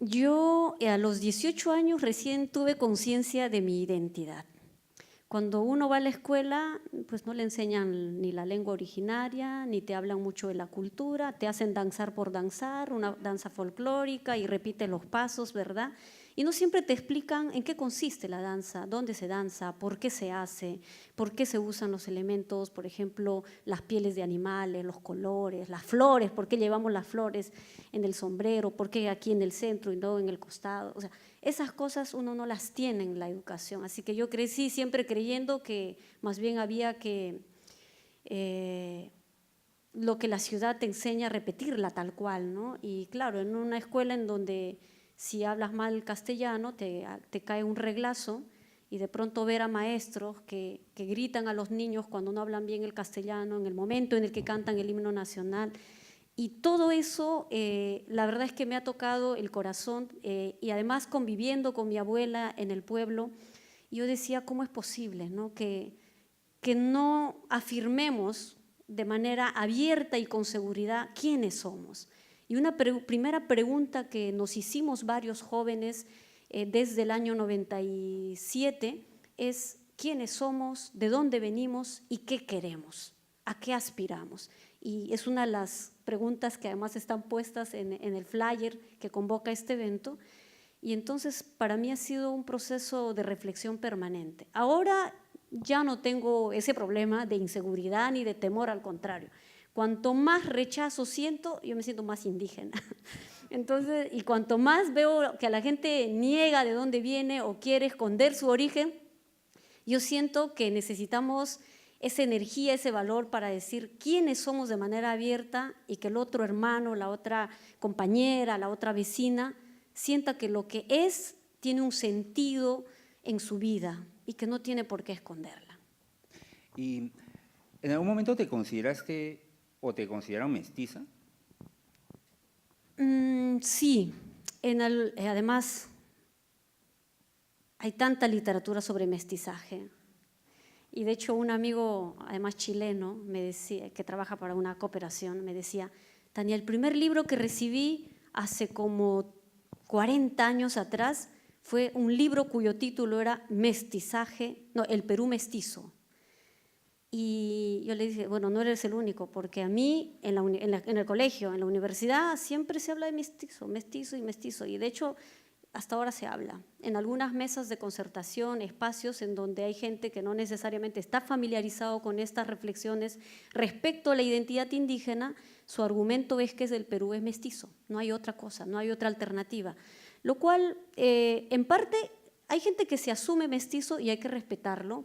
Yo a los 18 años recién tuve conciencia de mi identidad. Cuando uno va a la escuela, pues no le enseñan ni la lengua originaria, ni te hablan mucho de la cultura, te hacen danzar por danzar, una danza folclórica y repite los pasos, ¿verdad? Y no siempre te explican en qué consiste la danza, dónde se danza, por qué se hace, por qué se usan los elementos, por ejemplo, las pieles de animales, los colores, las flores, por qué llevamos las flores en el sombrero, por qué aquí en el centro y no en el costado. O sea, esas cosas uno no las tiene en la educación, así que yo crecí siempre creyendo que más bien había que lo que la ciudad te enseña, repetirla tal cual, ¿no? Y claro, en una escuela en donde si hablas mal castellano te cae un reglazo, y de pronto ver a maestros que gritan a los niños cuando no hablan bien el castellano, en el momento en el que cantan el himno nacional. Y todo eso, la verdad es que me ha tocado el corazón, y además conviviendo con mi abuela en el pueblo, yo decía, ¿cómo es posible, ¿no? que no afirmemos de manera abierta y con seguridad quiénes somos? Y una primera pregunta que nos hicimos varios jóvenes desde el año 97 es quiénes somos, de dónde venimos y qué queremos, a qué aspiramos. Y es una de las preguntas que además están puestas en el flyer que convoca este evento. Y entonces para mí ha sido un proceso de reflexión permanente. Ahora ya no tengo ese problema de inseguridad ni de temor, al contrario. Cuanto más rechazo siento, yo me siento más indígena. Entonces, y cuanto más veo que a la gente niega de dónde viene o quiere esconder su origen, yo siento que necesitamos esa energía, ese valor para decir quiénes somos de manera abierta, y que el otro hermano, la otra compañera, la otra vecina sienta que lo que es tiene un sentido en su vida y que no tiene por qué esconderla. ¿Y en algún momento te consideraste o te consideran mestiza? Sí, además hay tanta literatura sobre mestizaje. Y de hecho un amigo, además chileno, me decía, que trabaja para una cooperación, me decía, Tania, el primer libro que recibí hace como 40 años atrás fue un libro cuyo título era Mestizaje, no, El Perú Mestizo. Y yo le dije, bueno, no eres el único, porque a mí en el colegio, en la universidad, siempre se habla de mestizo, mestizo y mestizo. Y de hecho, hasta ahora se habla. En algunas mesas de concertación, espacios en donde hay gente que no necesariamente está familiarizado con estas reflexiones respecto a la identidad indígena, su argumento es que el Perú es mestizo, no hay otra cosa, no hay otra alternativa. Lo cual, en parte, hay gente que se asume mestizo y hay que respetarlo,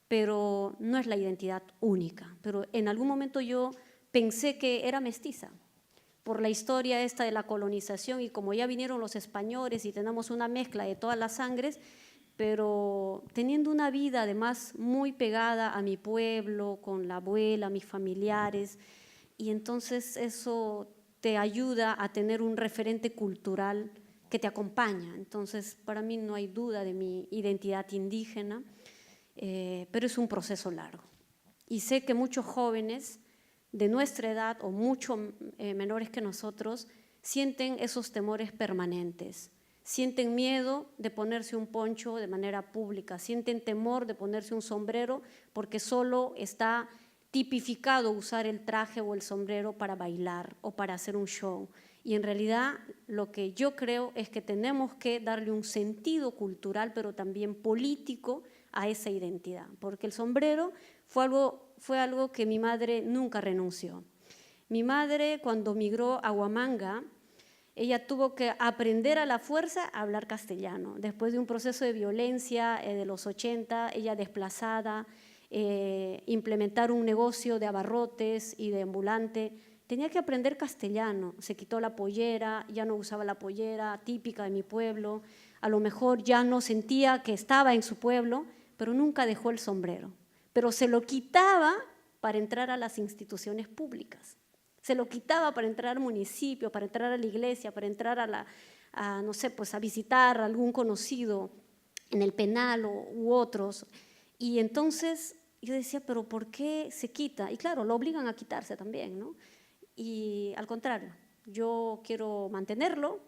pero no es la identidad única. Pero en algún momento yo pensé que era mestiza por la historia esta de la colonización, y como ya vinieron los españoles y tenemos una mezcla de todas las sangres, pero teniendo una vida además muy pegada a mi pueblo, con la abuela, mis familiares, y entonces eso te ayuda a tener un referente cultural que te acompaña. Entonces para mí no hay duda de mi identidad indígena, pero es un proceso largo. Y sé que muchos jóvenes de nuestra edad o mucho menores que nosotros sienten esos temores permanentes, sienten miedo de ponerse un poncho de manera pública, sienten temor de ponerse un sombrero porque solo está tipificado usar el traje o el sombrero para bailar o para hacer un show. Y en realidad lo que yo creo es que tenemos que darle un sentido cultural, pero también político, a esa identidad, porque el sombrero fue algo que mi madre nunca renunció. Mi madre, cuando migró a Huamanga, ella tuvo que aprender a la fuerza a hablar castellano. Después de un proceso de violencia de los 80, ella desplazada, implementar un negocio de abarrotes y de ambulante, tenía que aprender castellano. Se quitó la pollera, ya no usaba la pollera típica de mi pueblo, a lo mejor ya no sentía que estaba en su pueblo, pero nunca dejó el sombrero. Pero se lo quitaba para entrar a las instituciones públicas. Se lo quitaba para entrar al municipio, para entrar a la iglesia, para entrar no sé, pues a visitar a algún conocido en el penal u otros. Y entonces yo decía, pero ¿por qué se quita? Y claro, lo obligan a quitarse también, ¿no? Y al contrario, yo quiero mantenerlo,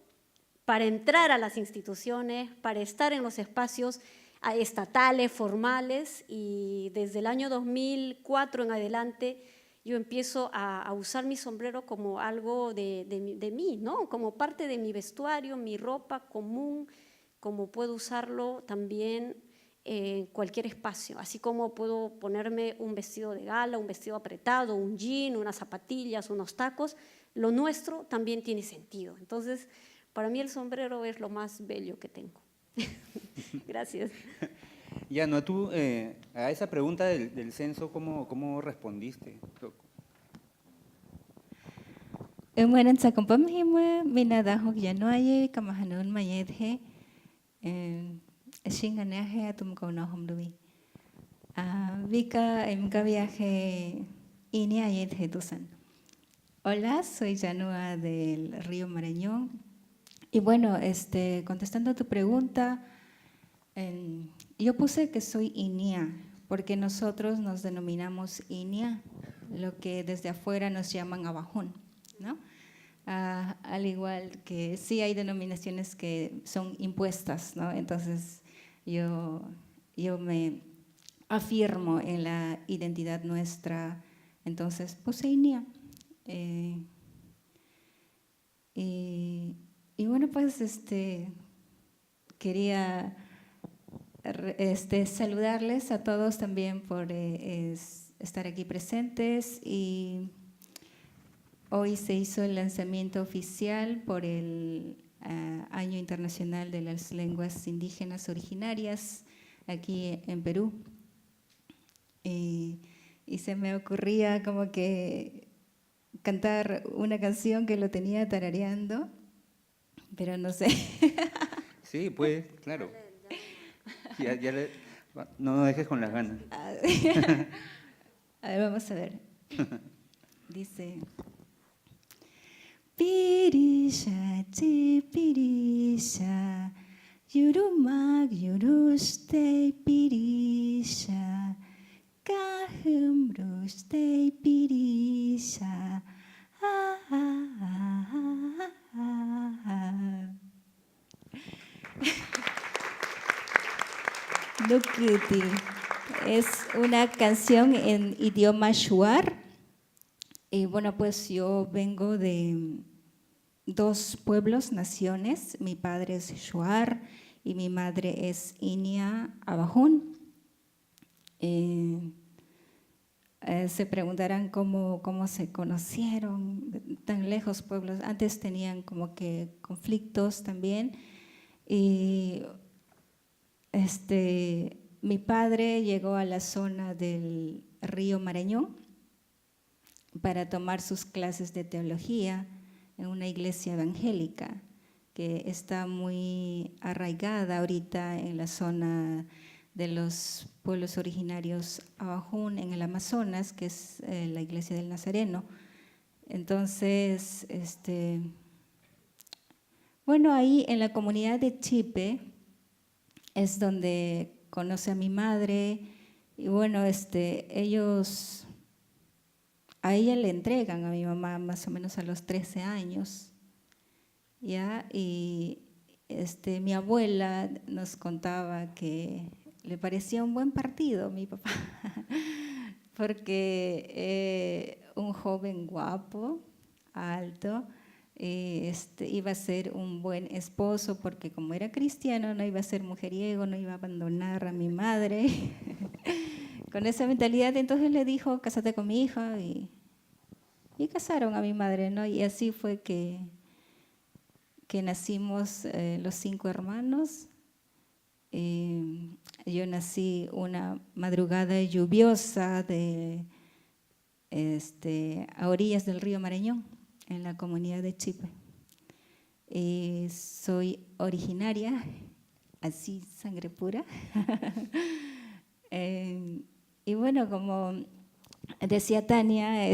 para entrar a las instituciones, para estar en los espacios estatales, formales, y desde el año 2004 en adelante yo empiezo a usar mi sombrero como algo de mí, ¿no? Como parte de mi vestuario, mi ropa común, como puedo usarlo también en cualquier espacio, así como puedo ponerme un vestido de gala, un vestido apretado, un jean, unas zapatillas, unos tacos, lo nuestro también tiene sentido. Entonces, para mí el sombrero es lo más bello que tengo. Gracias. Yano, tú a esa pregunta del censo, ¿cómo respondiste? Bueno, sakumpam hima minada hok Januaye kamahanun mayedhe shinganeje atum kauna homdui. Vika emka viaje ini ayedhe tusan. Hola, soy Yanua del Río Marañón. Y bueno, contestando a tu pregunta, yo puse que soy inia, porque nosotros nos denominamos inia, lo que desde afuera nos llaman abajún, ¿no? Al igual que sí hay denominaciones que son impuestas, ¿no? Entonces yo me afirmo en la identidad nuestra, entonces puse inia. Y bueno, pues quería saludarles a todos también por estar aquí presentes, y hoy se hizo el lanzamiento oficial por el Año Internacional de las Lenguas Indígenas Originarias aquí en Perú. Y se me ocurría como que cantar una canción que lo tenía tarareando, pero no sé. Sí, pues, claro. No dejes con las ganas. A ver, vamos a ver. Dice: Pirisha, pirisha, yurumak yuruste pirisha, kahumruste pirisha. Nukuti es una canción en idioma shuar. Y bueno, pues yo vengo de 2 pueblos, naciones. Mi padre es shuar y mi madre es inia abajún. Se preguntarán cómo se conocieron tan lejos pueblos. Antes tenían como que conflictos también. Y mi padre llegó a la zona del río Marañón para tomar sus clases de teología en una iglesia evangélica que está muy arraigada ahorita en la zona de los pueblos originarios abajún en el Amazonas, que es la iglesia del Nazareno. Entonces, bueno, ahí en la comunidad de Chipe es donde conoce a mi madre, y bueno, a ella le entregan a mi mamá más o menos a los 13 años, ¿ya? Y mi abuela nos contaba que le parecía un buen partido mi papá, porque un joven guapo, alto, iba a ser un buen esposo, porque como era cristiano no iba a ser mujeriego, no iba a abandonar a mi madre. Con esa mentalidad, entonces le dijo: cásate con mi hija, y casaron a mi madre, ¿no? Y así fue que nacimos los 5 hermanos. Yo nací una madrugada lluviosa a orillas del río Marañón, en la comunidad de Chipe. Soy originaria, así sangre pura. Y bueno, como decía Tania,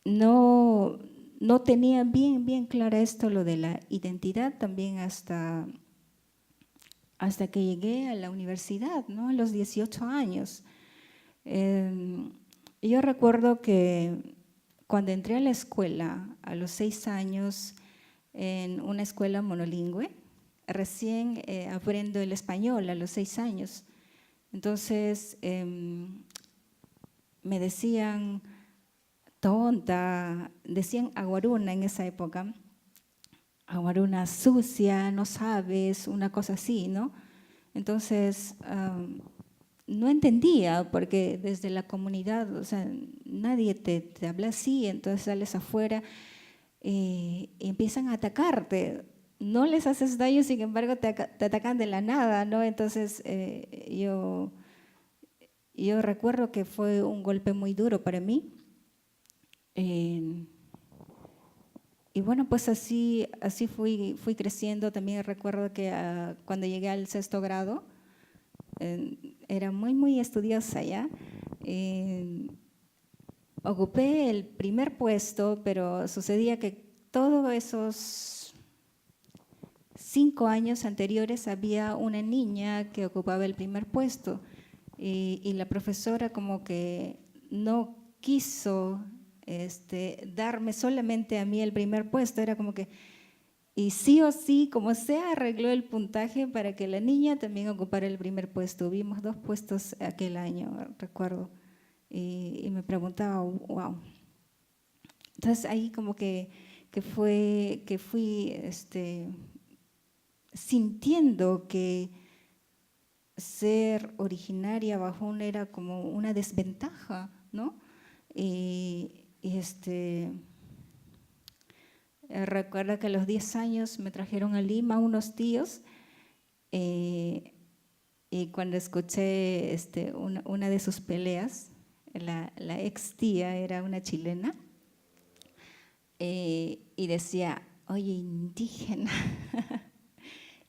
no tenía bien clara esto, lo de la identidad, también hasta que llegué a la universidad, ¿no? A los 18 años. Yo recuerdo que cuando entré a la escuela, a los 6 años, en una escuela monolingüe, recién aprendiendo el español a los 6 años. Entonces, me decían tonta, decían aguaruna en esa época, aguaruna sucia, no sabes, una cosa así, ¿no? Entonces, no entendía, porque desde la comunidad, o sea, nadie te habla así, entonces sales afuera y empiezan a atacarte. No les haces daño, sin embargo, te atacan de la nada, ¿no? Entonces, yo recuerdo que fue un golpe muy duro para mí. Y bueno, pues así fui creciendo. También recuerdo que cuando llegué al 6º grado, era muy estudiosa ya. Ocupé el primer puesto, pero sucedía que todos esos 5 años anteriores había una niña que ocupaba el primer puesto y la profesora como que no quiso darme solamente a mí el primer puesto, era como que, y sí o sí, como sea, arregló el puntaje para que la niña también ocupara el primer puesto. Vimos 2 puestos aquel año, recuerdo, y me preguntaba, wow. Entonces ahí como que fui sintiendo que ser originaria bajún era como una desventaja, ¿no? Recuerdo que a los 10 años me trajeron a Lima unos tíos y cuando escuché una de sus peleas, la ex tía era una chilena y decía, oye, indígena,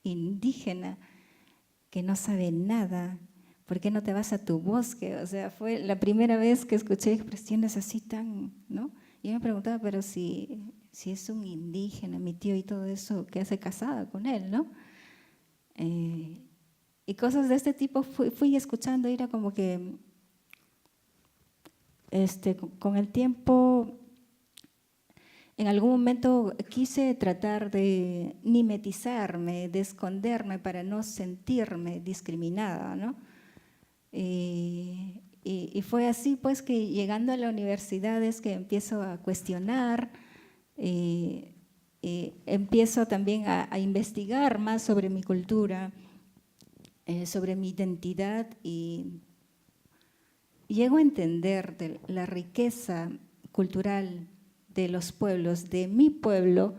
indígena, que no sabe nada, ¿por qué no te vas a tu bosque? O sea, fue la primera vez que escuché expresiones así tan, ¿no? Y yo me preguntaba, pero si es un indígena, mi tío y todo eso, ¿qué hace casada con él, no? Y cosas de este tipo fui escuchando, y era como que con el tiempo, en algún momento quise tratar de mimetizarme, de esconderme para no sentirme discriminada, ¿no? Y fue así pues que llegando a la universidad es que empiezo a cuestionar, empiezo también a investigar más sobre mi cultura, sobre mi identidad, y llego a entender de la riqueza cultural de los pueblos, de mi pueblo,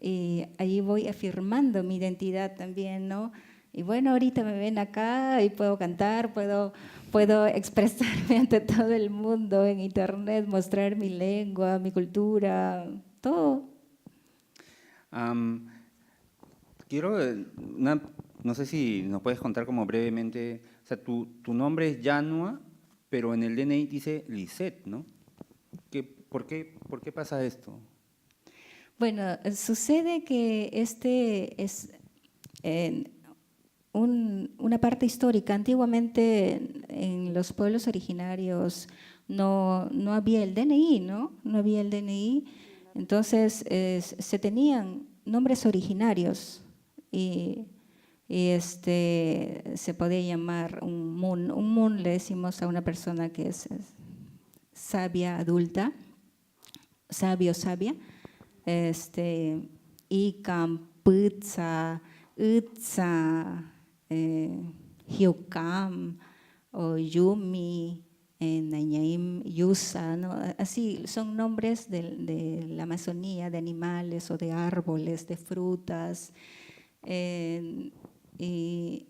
y allí voy afirmando mi identidad también, ¿no? Y bueno, ahorita me ven acá y puedo cantar, puedo expresarme ante todo el mundo en internet, mostrar mi lengua, mi cultura, todo. Quiero, no sé si nos puedes contar como brevemente, o sea, tu nombre es Yanua, pero en el DNI dice Lisette, ¿no? ¿Por qué pasa esto? Bueno, sucede que es una parte histórica. Antiguamente en los pueblos originarios no había el DNI, ¿no? No había el DNI. Entonces se tenían nombres originarios y se podía llamar un mun. Un mun le decimos a una persona que es sabia, adulta, sabio, sabia. Ikam, Putza, Utza, Hiukam, o Yumi, Nañaim, Yusa, ¿no? Así son nombres de la Amazonía, de animales o de árboles, de frutas. Y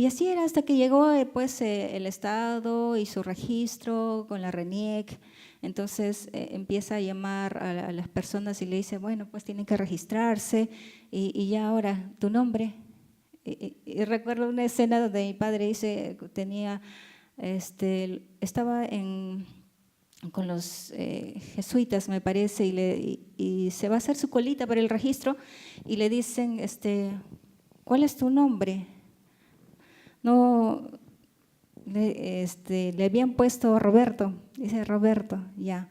así era hasta que llegó pues, el Estado y su registro con la RENIEC. Entonces empieza a llamar a las personas y le dice, bueno, pues tienen que registrarse y ya ahora, tu nombre. Y recuerdo una escena donde mi padre dice, estaba con los jesuitas, me parece, y se va a hacer su colita para el registro y le dicen, ¿cuál es tu nombre? No, le habían puesto Roberto, dice Roberto, ya.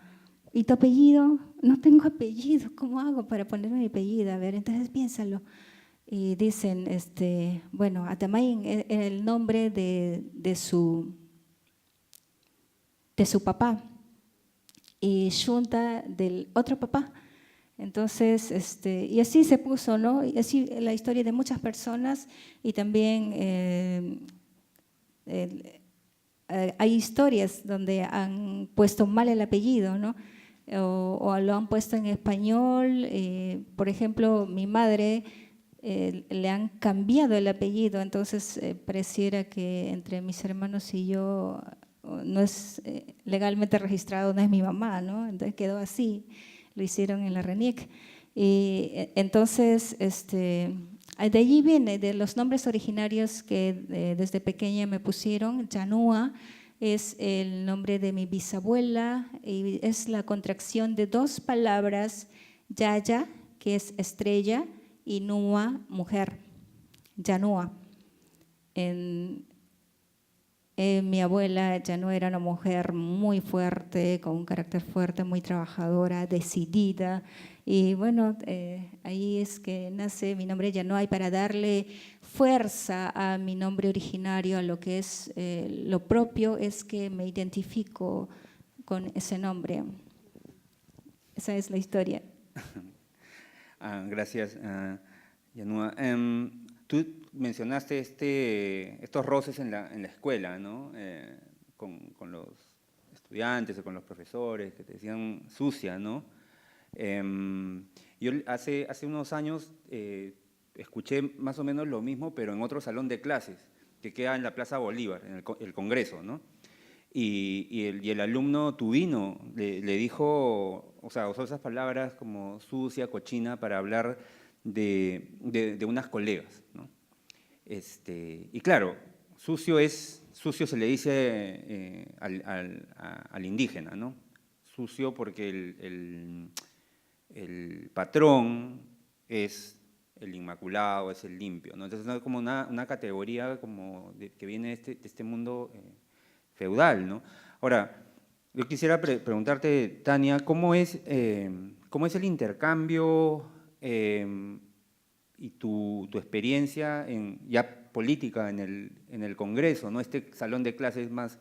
¿y tu apellido? No tengo apellido, ¿cómo hago para ponerme mi apellido? A ver, entonces piénsalo. Y dicen, bueno, Atamain era el nombre de su papá y Shunta del otro papá. Entonces, y así se puso, ¿no? Y así la historia de muchas personas y también hay historias donde han puesto mal el apellido, ¿no? O lo han puesto en español. Por ejemplo, mi madre le han cambiado el apellido, entonces pareciera que entre mis hermanos y yo no es legalmente registrado, no es mi mamá, ¿no? Entonces quedó así, lo hicieron en la RENIEC. Y entonces, de allí viene, de los nombres originarios que desde pequeña me pusieron. Yanua es el nombre de mi bisabuela y es la contracción de dos palabras, Yaya, que es estrella, y Nua, mujer, Yanua. Mi abuela Yanua era una mujer muy fuerte, con un carácter fuerte, muy trabajadora, decidida. Y bueno, ahí es que nace mi nombre Yanua, y para darle fuerza a mi nombre originario, a lo que es lo propio, es que me identifico con ese nombre. Esa es la historia. Gracias, Yanua. Tú mencionaste estos roces en la escuela, ¿no? Con los estudiantes o con los profesores que te decían sucia, ¿no? Yo hace unos años escuché más o menos lo mismo, pero en otro salón de clases, que queda en la Plaza Bolívar, en el Congreso, ¿no? Y el alumno tubino le dijo, o sea, usó esas palabras como sucia, cochina, para hablar de unas colegas, ¿no? Y claro, sucio se le dice al indígena, ¿no? Sucio porque el patrón es el inmaculado, es el limpio, ¿no? Entonces es como una categoría como que viene de este mundo feudal, ¿no? Ahora, yo quisiera preguntarte, Tania, ¿cómo es el intercambio y tu experiencia ya política en el Congreso, ¿no? Este salón de clases más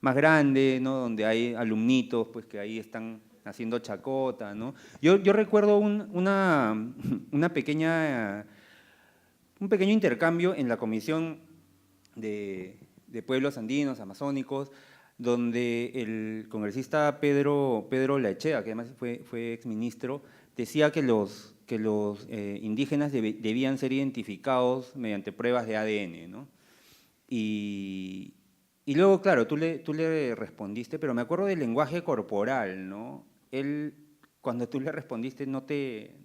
grande, ¿no? Donde hay alumnitos pues, que ahí están haciendo chacota, ¿no? Yo recuerdo un pequeño intercambio en la Comisión de Pueblos Andinos, Amazónicos, donde el congresista Pedro Laechea, que además fue exministro, decía que los indígenas debían ser identificados mediante pruebas de ADN, ¿no? Y luego, claro, tú le respondiste, pero me acuerdo del lenguaje corporal, ¿no? Él, cuando tú le respondiste, no te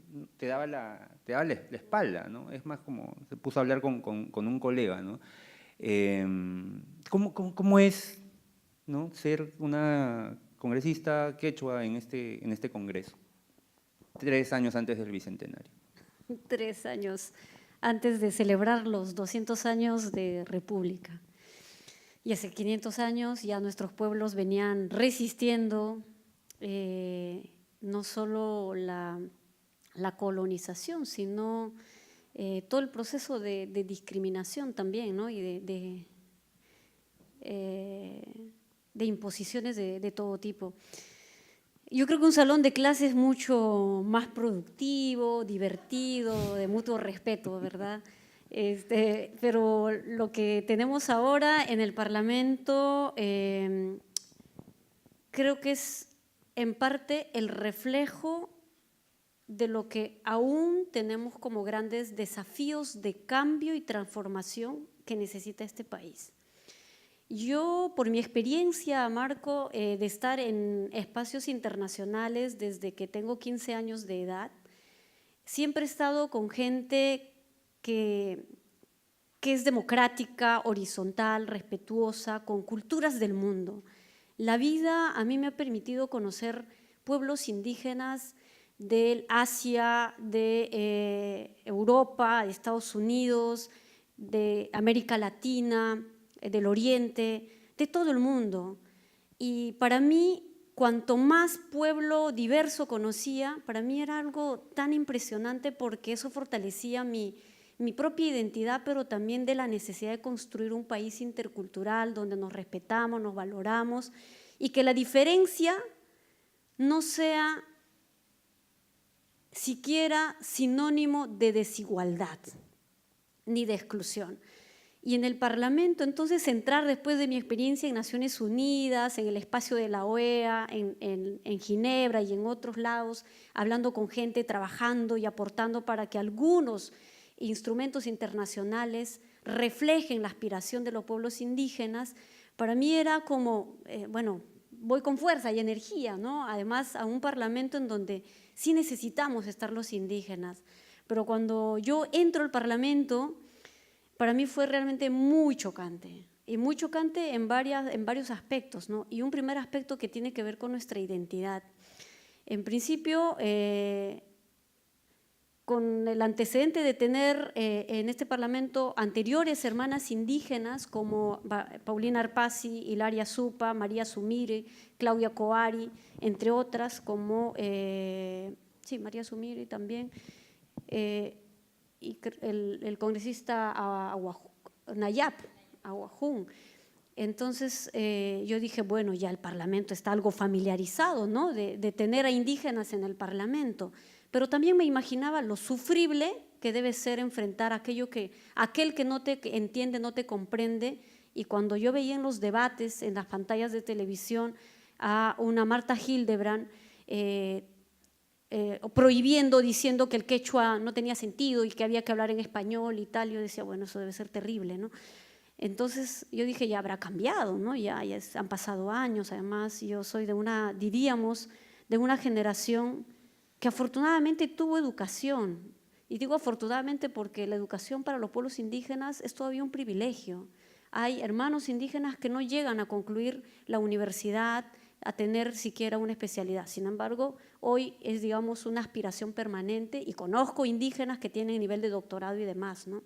daba la espalda, ¿no? Es más como se puso a hablar con un colega, ¿no? ¿Cómo es, ¿no? ser una congresista quechua en este congreso, 3 años antes del Bicentenario? 3 años antes de celebrar los 200 años de República. Y hace 500 años ya nuestros pueblos venían resistiendo no solo la colonización, sino todo el proceso de discriminación también, ¿no? Y de imposiciones de todo tipo. Yo creo que un salón de clases es mucho más productivo, divertido, de mutuo respeto, ¿verdad? Pero lo que tenemos ahora en el Parlamento creo que es en parte el reflejo de lo que aún tenemos como grandes desafíos de cambio y transformación que necesita este país. Yo, por mi experiencia, Marco, de estar en espacios internacionales desde que tengo 15 años de edad, siempre he estado con gente que es democrática, horizontal, respetuosa, con culturas del mundo. La vida a mí me ha permitido conocer pueblos indígenas del Asia, de Europa, de Estados Unidos, de América Latina, del Oriente, de todo el mundo. Y para mí cuanto más pueblo diverso conocía, para mí era algo tan impresionante porque eso fortalecía mi propia identidad, pero también de la necesidad de construir un país intercultural donde nos respetamos, nos valoramos y que la diferencia no sea siquiera sinónimo de desigualdad ni de exclusión. Y en el Parlamento, entonces, entrar después de mi experiencia en Naciones Unidas, en el espacio de la OEA, en Ginebra y en otros lados, hablando con gente, trabajando y aportando para que algunos instrumentos internacionales reflejen la aspiración de los pueblos indígenas, para mí era como, bueno, voy con fuerza y energía, ¿no? Además, a un Parlamento en donde sí necesitamos estar los indígenas. Pero cuando yo entro al Parlamento, para mí fue realmente muy chocante, y muy chocante en varios aspectos, ¿no? Y un primer aspecto que tiene que ver con nuestra identidad. En principio, con el antecedente de tener en este Parlamento anteriores hermanas indígenas como Paulina Arpasi, Hilaria Zupa, María Sumire, Claudia Coari, entre otras, como, sí, María Sumire también, y el congresista Nayab Aguajún. Entonces yo dije, bueno, ya el Parlamento está algo familiarizado, ¿no? de tener a indígenas en el Parlamento, pero también me imaginaba lo sufrible que debe ser enfrentar aquel que no te entiende, no te comprende, y cuando yo veía en los debates, en las pantallas de televisión, a una Marta Hildebrand prohibiendo, diciendo que el quechua no tenía sentido y que había que hablar en español y tal, yo decía, bueno, eso debe ser terrible, ¿no? Entonces yo dije, ya habrá cambiado, ¿no? Ya han pasado años, además yo soy diríamos, de una generación que afortunadamente tuvo educación. Y digo afortunadamente porque la educación para los pueblos indígenas es todavía un privilegio. Hay hermanos indígenas que no llegan a concluir la universidad, a tener siquiera una especialidad. Sin embargo, hoy es, digamos, una aspiración permanente, y conozco indígenas que tienen nivel de doctorado y demás, ¿no?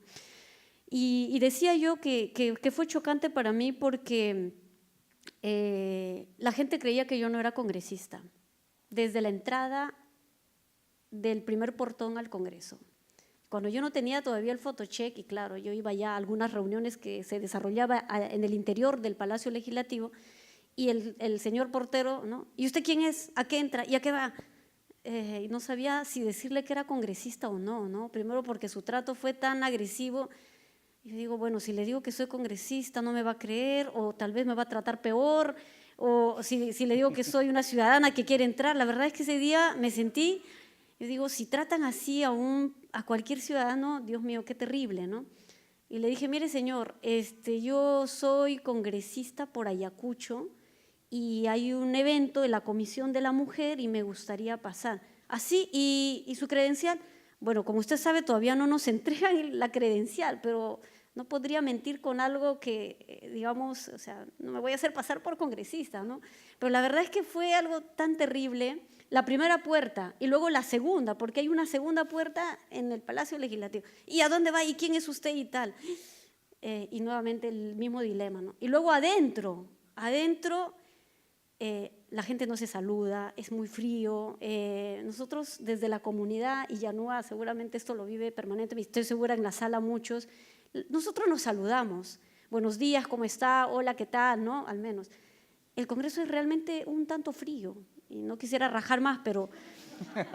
Y decía yo que fue chocante para mí porque la gente creía que yo no era congresista, desde la entrada del primer portón al Congreso. Cuando yo no tenía todavía el photocheck, y claro, yo iba ya a algunas reuniones que se desarrollaba en el interior del Palacio Legislativo, y el señor portero, ¿no? ¿Y usted quién es? ¿A qué entra? ¿Y a qué va? Y no sabía si decirle que era congresista o no, ¿no? Primero porque su trato fue tan agresivo. Yo digo, bueno, si le digo que soy congresista no me va a creer, o tal vez me va a tratar peor, o si le digo que soy una ciudadana que quiere entrar. La verdad es que ese día me sentí, yo digo, si tratan así a cualquier ciudadano, Dios mío, qué terrible, ¿no? Y le dije, mire señor, yo soy congresista por Ayacucho y hay un evento de la Comisión de la Mujer y me gustaría pasar. Así, y su credencial, bueno, como usted sabe, todavía no nos entregan la credencial, pero no podría mentir con algo que, digamos, o sea, no me voy a hacer pasar por congresista, ¿no? Pero la verdad es que fue algo tan terrible, la primera puerta y luego la segunda, porque hay una segunda puerta en el Palacio Legislativo. ¿Y a dónde va? ¿Y quién es usted? Y tal. Y nuevamente el mismo dilema, ¿no? Y luego adentro la gente no se saluda, es muy frío. Nosotros desde la comunidad, y Yanúa seguramente esto lo vive permanentemente, estoy segura en la sala muchos, nosotros nos saludamos. Buenos días, ¿cómo está? Hola, ¿qué tal? ¿No? Al menos. El Congreso es realmente un tanto frío, y no quisiera rajar más, pero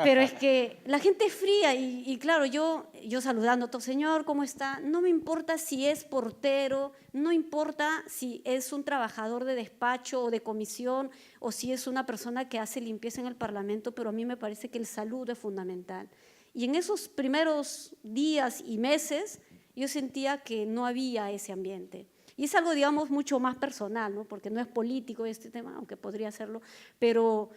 es que la gente es fría y claro, yo saludando a todo, señor, ¿cómo está? No me importa si es portero, no importa si es un trabajador de despacho o de comisión o si es una persona que hace limpieza en el Parlamento, pero a mí me parece que el saludo es fundamental. Y en esos primeros días y meses yo sentía que no había ese ambiente. Y es algo, digamos, mucho más personal, ¿no? Porque no es político este tema, aunque podría serlo, pero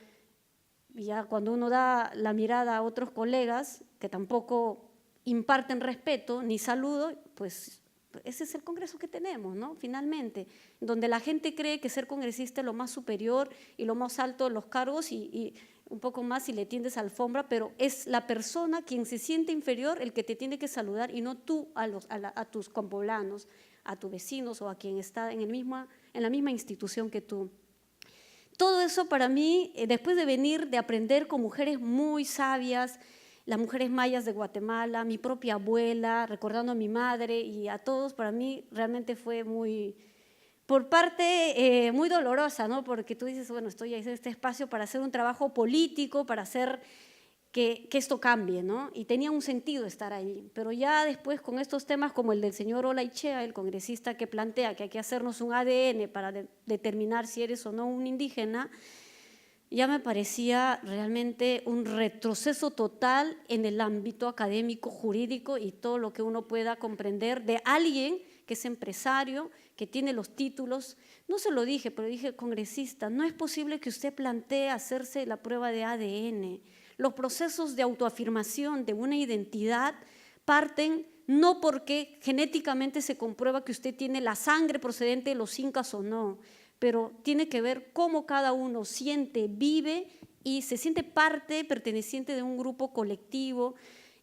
ya cuando uno da la mirada a otros colegas que tampoco imparten respeto ni saludo, pues ese es el Congreso que tenemos, ¿no? Finalmente, donde la gente cree que ser congresista es lo más superior y lo más alto de los cargos y un poco más si le tiendes alfombra, pero es la persona quien se siente inferior el que te tiene que saludar y no tú a tus compoblanos, a tus vecinos o a quien está en la misma institución que tú. todo eso para mí, después de venir, de aprender con mujeres muy sabias, las mujeres mayas de Guatemala, mi propia abuela, recordando a mi madre y a todos, para mí realmente fue muy, por parte muy dolorosa, ¿no? Porque tú dices, bueno, estoy en este espacio para hacer un trabajo político, para hacer que esto cambie, ¿no? Y tenía un sentido estar ahí. Pero ya después con estos temas como el del señor Olaichea, el congresista que plantea que hay que hacernos un ADN para determinar si eres o no un indígena, ya me parecía realmente un retroceso total en el ámbito académico, jurídico y todo lo que uno pueda comprender de alguien que es empresario, que tiene los títulos. No se lo dije, pero dije, congresista, no es posible que usted plantee hacerse la prueba de ADN. Los procesos de autoafirmación de una identidad parten no porque genéticamente se comprueba que usted tiene la sangre procedente de los incas o no, pero tiene que ver cómo cada uno siente, vive y se siente parte, perteneciente de un grupo colectivo.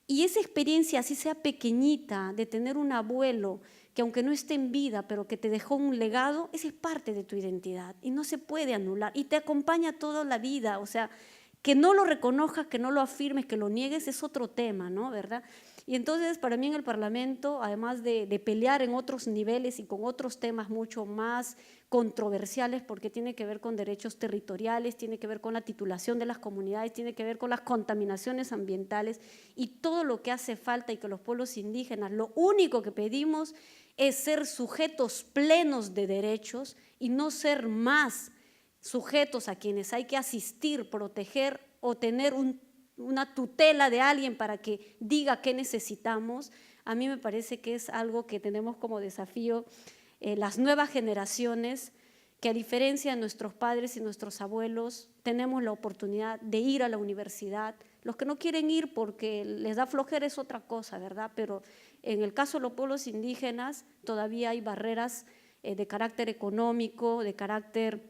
Y esa experiencia, así sea pequeñita, de tener un abuelo que aunque no esté en vida, pero que te dejó un legado, esa es parte de tu identidad y no se puede anular y te acompaña toda la vida. O sea, que no lo reconozcas, que no lo afirmes, que lo niegues es otro tema, ¿no? ¿Verdad? Y entonces para mí en el Parlamento, además de pelear en otros niveles y con otros temas mucho más controversiales, porque tiene que ver con derechos territoriales, tiene que ver con la titulación de las comunidades, tiene que ver con las contaminaciones ambientales y todo lo que hace falta, y que los pueblos indígenas, lo único que pedimos es ser sujetos plenos de derechos y no ser más sujetos a quienes hay que asistir, proteger o tener una tutela de alguien para que diga qué necesitamos. A mí me parece que es algo que tenemos como desafío las nuevas generaciones, que a diferencia de nuestros padres y nuestros abuelos, tenemos la oportunidad de ir a la universidad. Los que no quieren ir porque les da flojera es otra cosa, ¿verdad? Pero en el caso de los pueblos indígenas todavía hay barreras de carácter económico, de carácter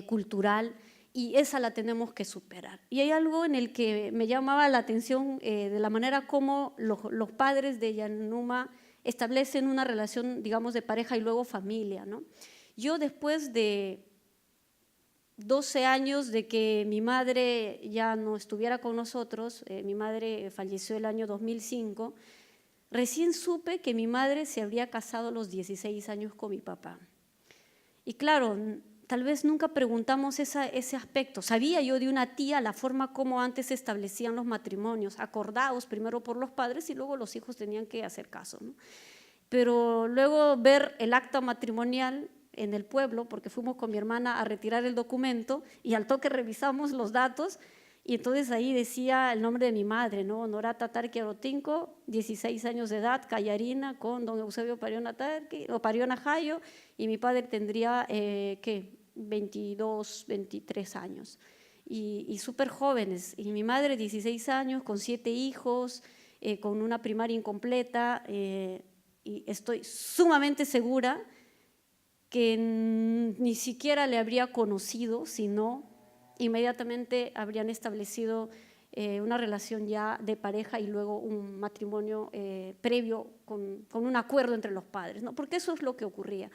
cultural, y esa la tenemos que superar. Y hay algo en el que me llamaba la atención de la manera como los padres de Yanuma establecen una relación, digamos, de pareja y luego familia, ¿no? Yo después de 12 años de que mi madre ya no estuviera con nosotros, mi madre falleció el año 2005, recién supe que mi madre se habría casado a los 16 años con mi papá. Y claro, tal vez nunca preguntamos ese aspecto. Sabía yo de una tía la forma como antes se establecían los matrimonios, acordados primero por los padres y luego los hijos tenían que hacer caso, ¿no? Pero luego ver el acta matrimonial en el pueblo, porque fuimos con mi hermana a retirar el documento y al toque revisamos los datos y entonces ahí decía el nombre de mi madre, ¿no? Honorata Tarqui Arotinco, 16 años de edad, Callarina, con don Eusebio Pariona Tarqui, o Pariona Jayo, y mi padre tendría, ¿qué? 22, 23 años, y súper jóvenes, y mi madre 16 años, con 7 hijos, con una primaria incompleta, y estoy sumamente segura que ni siquiera le habría conocido, sino inmediatamente habrían establecido una relación ya de pareja y luego un matrimonio previo con un acuerdo entre los padres, ¿no? Porque eso es lo que ocurría.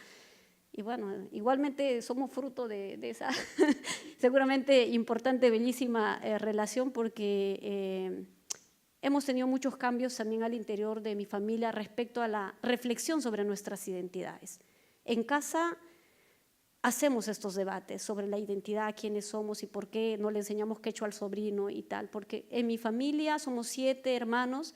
Y bueno, igualmente somos fruto de esa seguramente importante, bellísima relación, porque hemos tenido muchos cambios también al interior de mi familia respecto a la reflexión sobre nuestras identidades. En casa hacemos estos debates sobre la identidad, quiénes somos y por qué no le enseñamos quechua al sobrino y tal, porque en mi familia somos 7 hermanos,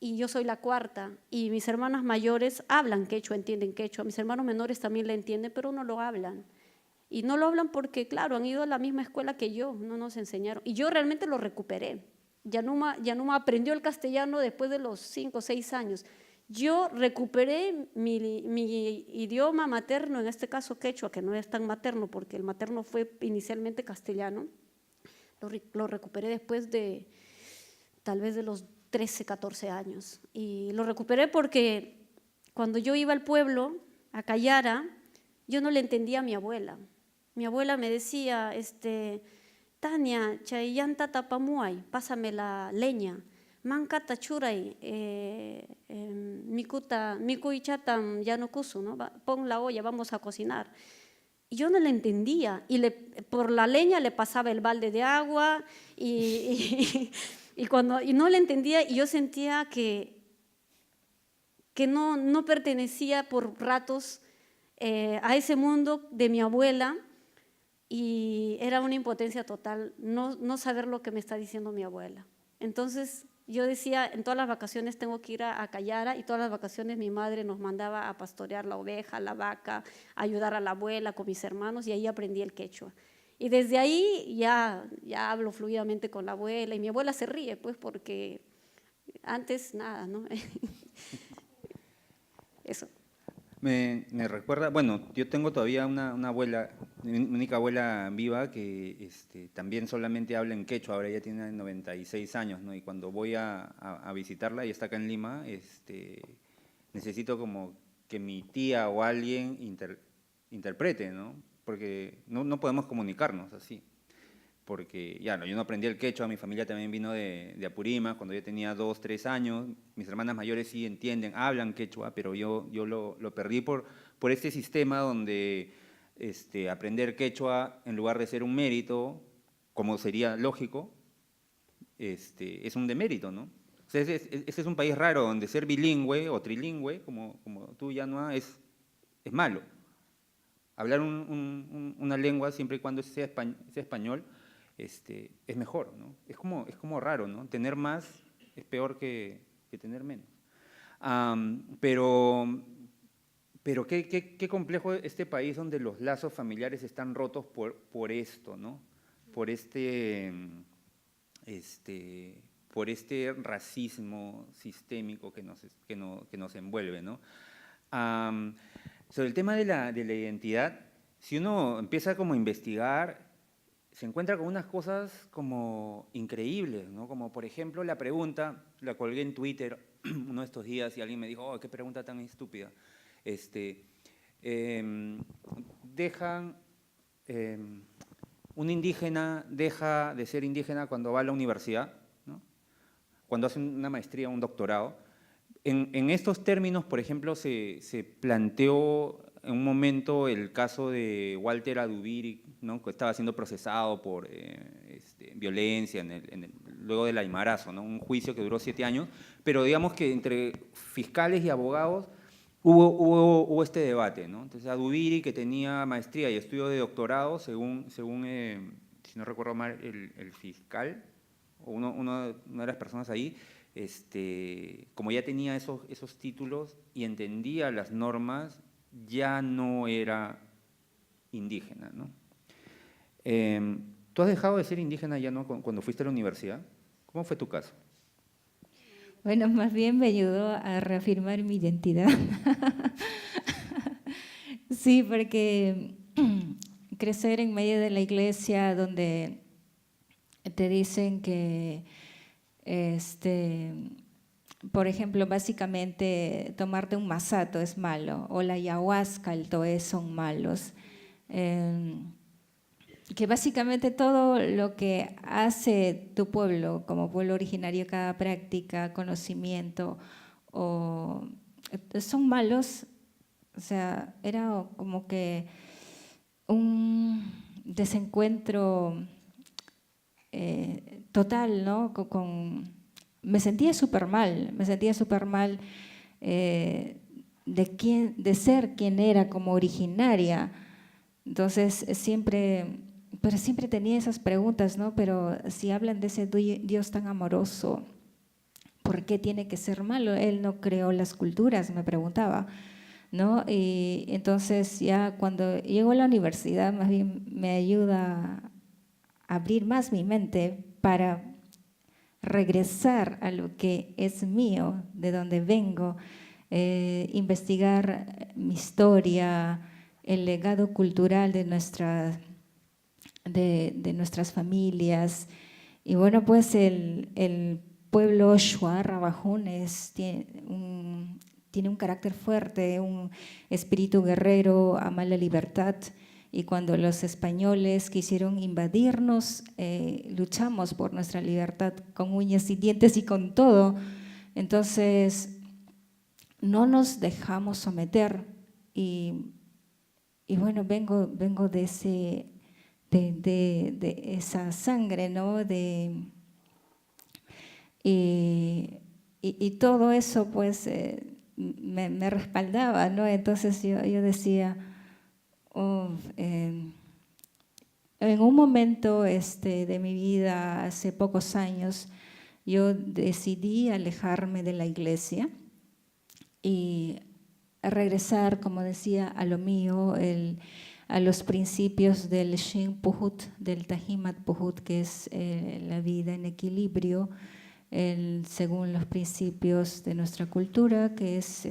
y yo soy la cuarta, y mis hermanas mayores hablan quechua, entienden quechua, mis hermanos menores también la entienden, pero no lo hablan. Y no lo hablan porque, claro, han ido a la misma escuela que yo, no nos enseñaron. Y yo realmente lo recuperé. Yanuma aprendió el castellano después de los 5 o 6 años. Yo recuperé mi idioma materno, en este caso quechua, que no es tan materno porque el materno fue inicialmente castellano. Lo recuperé después de, tal vez de los 13, 14 años. Y lo recuperé porque cuando yo iba al pueblo, a Callara, yo no le entendía a mi abuela. Mi abuela me decía, Tania, chayanta tapamuay, pásame la leña. Mancata churay, mikuy chatam ya no kusu, ¿no? Pon la olla, vamos a cocinar. Y yo no le entendía, y por la leña le pasaba el balde de agua, y no le entendía, y yo sentía que no pertenecía por ratos a ese mundo de mi abuela, y era una impotencia total no saber lo que me está diciendo mi abuela. Entonces yo decía, en todas las vacaciones tengo que ir a Callara, y todas las vacaciones mi madre nos mandaba a pastorear la oveja, la vaca, a ayudar a la abuela con mis hermanos, y ahí aprendí el quechua. Y desde ahí ya hablo fluidamente con la abuela, y mi abuela se ríe, pues, porque antes nada, ¿no? Eso. Me recuerda, bueno, yo tengo todavía una abuela, mi única abuela viva que también solamente habla en quechua, ahora ella tiene 96 años, ¿no? Y cuando voy a visitarla, ella está acá en Lima, necesito como que mi tía o alguien interprete, ¿no? Porque no podemos comunicarnos así. Porque ya, yo no aprendí el quechua, mi familia también vino de Apurímac cuando yo tenía 2, 3 años, mis hermanas mayores sí entienden, hablan quechua, pero yo lo perdí por este sistema donde aprender quechua, en lugar de ser un mérito, como sería lógico, es un demérito, ¿no? O sea, ese es un país raro donde ser bilingüe o trilingüe, como tú, Yanua, es malo. Hablar una lengua, siempre y cuando sea español, es mejor, ¿no? Es como raro, ¿no? Tener más es peor que tener menos. Pero qué complejo este país donde los lazos familiares están rotos por esto, ¿no? Por este racismo sistémico que nos envuelve, ¿no? Sobre el tema de la identidad, si uno empieza como a investigar, se encuentra con unas cosas como increíbles, ¿no? Como por ejemplo la pregunta, la colgué en Twitter uno de estos días y alguien me dijo, oh, qué pregunta tan estúpida. Un indígena deja de ser indígena cuando va a la universidad, ¿no? Cuando hace una maestría o un doctorado. En estos términos, por ejemplo, se planteó en un momento el caso de Walter Adubiri, ¿no? Que estaba siendo procesado por violencia luego del Aymarazo, ¿no? Un juicio que duró 7 años, pero digamos que entre fiscales y abogados hubo este debate, ¿no? Entonces Adubiri, que tenía maestría y estudio de doctorado, según si no recuerdo mal, el fiscal, o una de las personas ahí, como ya tenía esos títulos y entendía las normas, ya no era indígena, ¿no? ¿Tú has dejado de ser indígena ya no cuando fuiste a la universidad? ¿Cómo fue tu caso? Bueno, más bien me ayudó a reafirmar mi identidad. Sí, porque crecer en medio de la iglesia donde te dicen que, por ejemplo, básicamente tomarte un masato es malo, o la ayahuasca, el toé son malos. Que básicamente todo lo que hace tu pueblo, como pueblo originario, cada práctica, conocimiento, son malos. O sea, era como que un desencuentro total, ¿no? Me sentía súper mal de ser quien era como originaria. Entonces siempre tenía esas preguntas, ¿no? Pero si hablan de ese Dios tan amoroso, ¿por qué tiene que ser malo? Él no creó las culturas, me preguntaba, ¿no? Y entonces ya cuando llego a la universidad, más bien me ayuda a abrir más mi mente para regresar a lo que es mío, de donde vengo, investigar mi historia, el legado cultural de nuestras familias. Y bueno, pues el pueblo Shuar Rabajunes tiene un carácter fuerte, un espíritu guerrero, ama la libertad. Y cuando los españoles quisieron invadirnos, luchamos por nuestra libertad con uñas y dientes y con todo. Entonces, no nos dejamos someter y bueno, vengo de esa sangre, ¿no? Y todo eso pues me respaldaba, ¿no? Entonces yo decía, oh, en un momento de mi vida, hace pocos años, yo decidí alejarme de la iglesia y regresar, como decía, a lo mío, a los principios del Shin Puhut, del Tahimat Puhut, que es la vida en equilibrio, según los principios de nuestra cultura, que es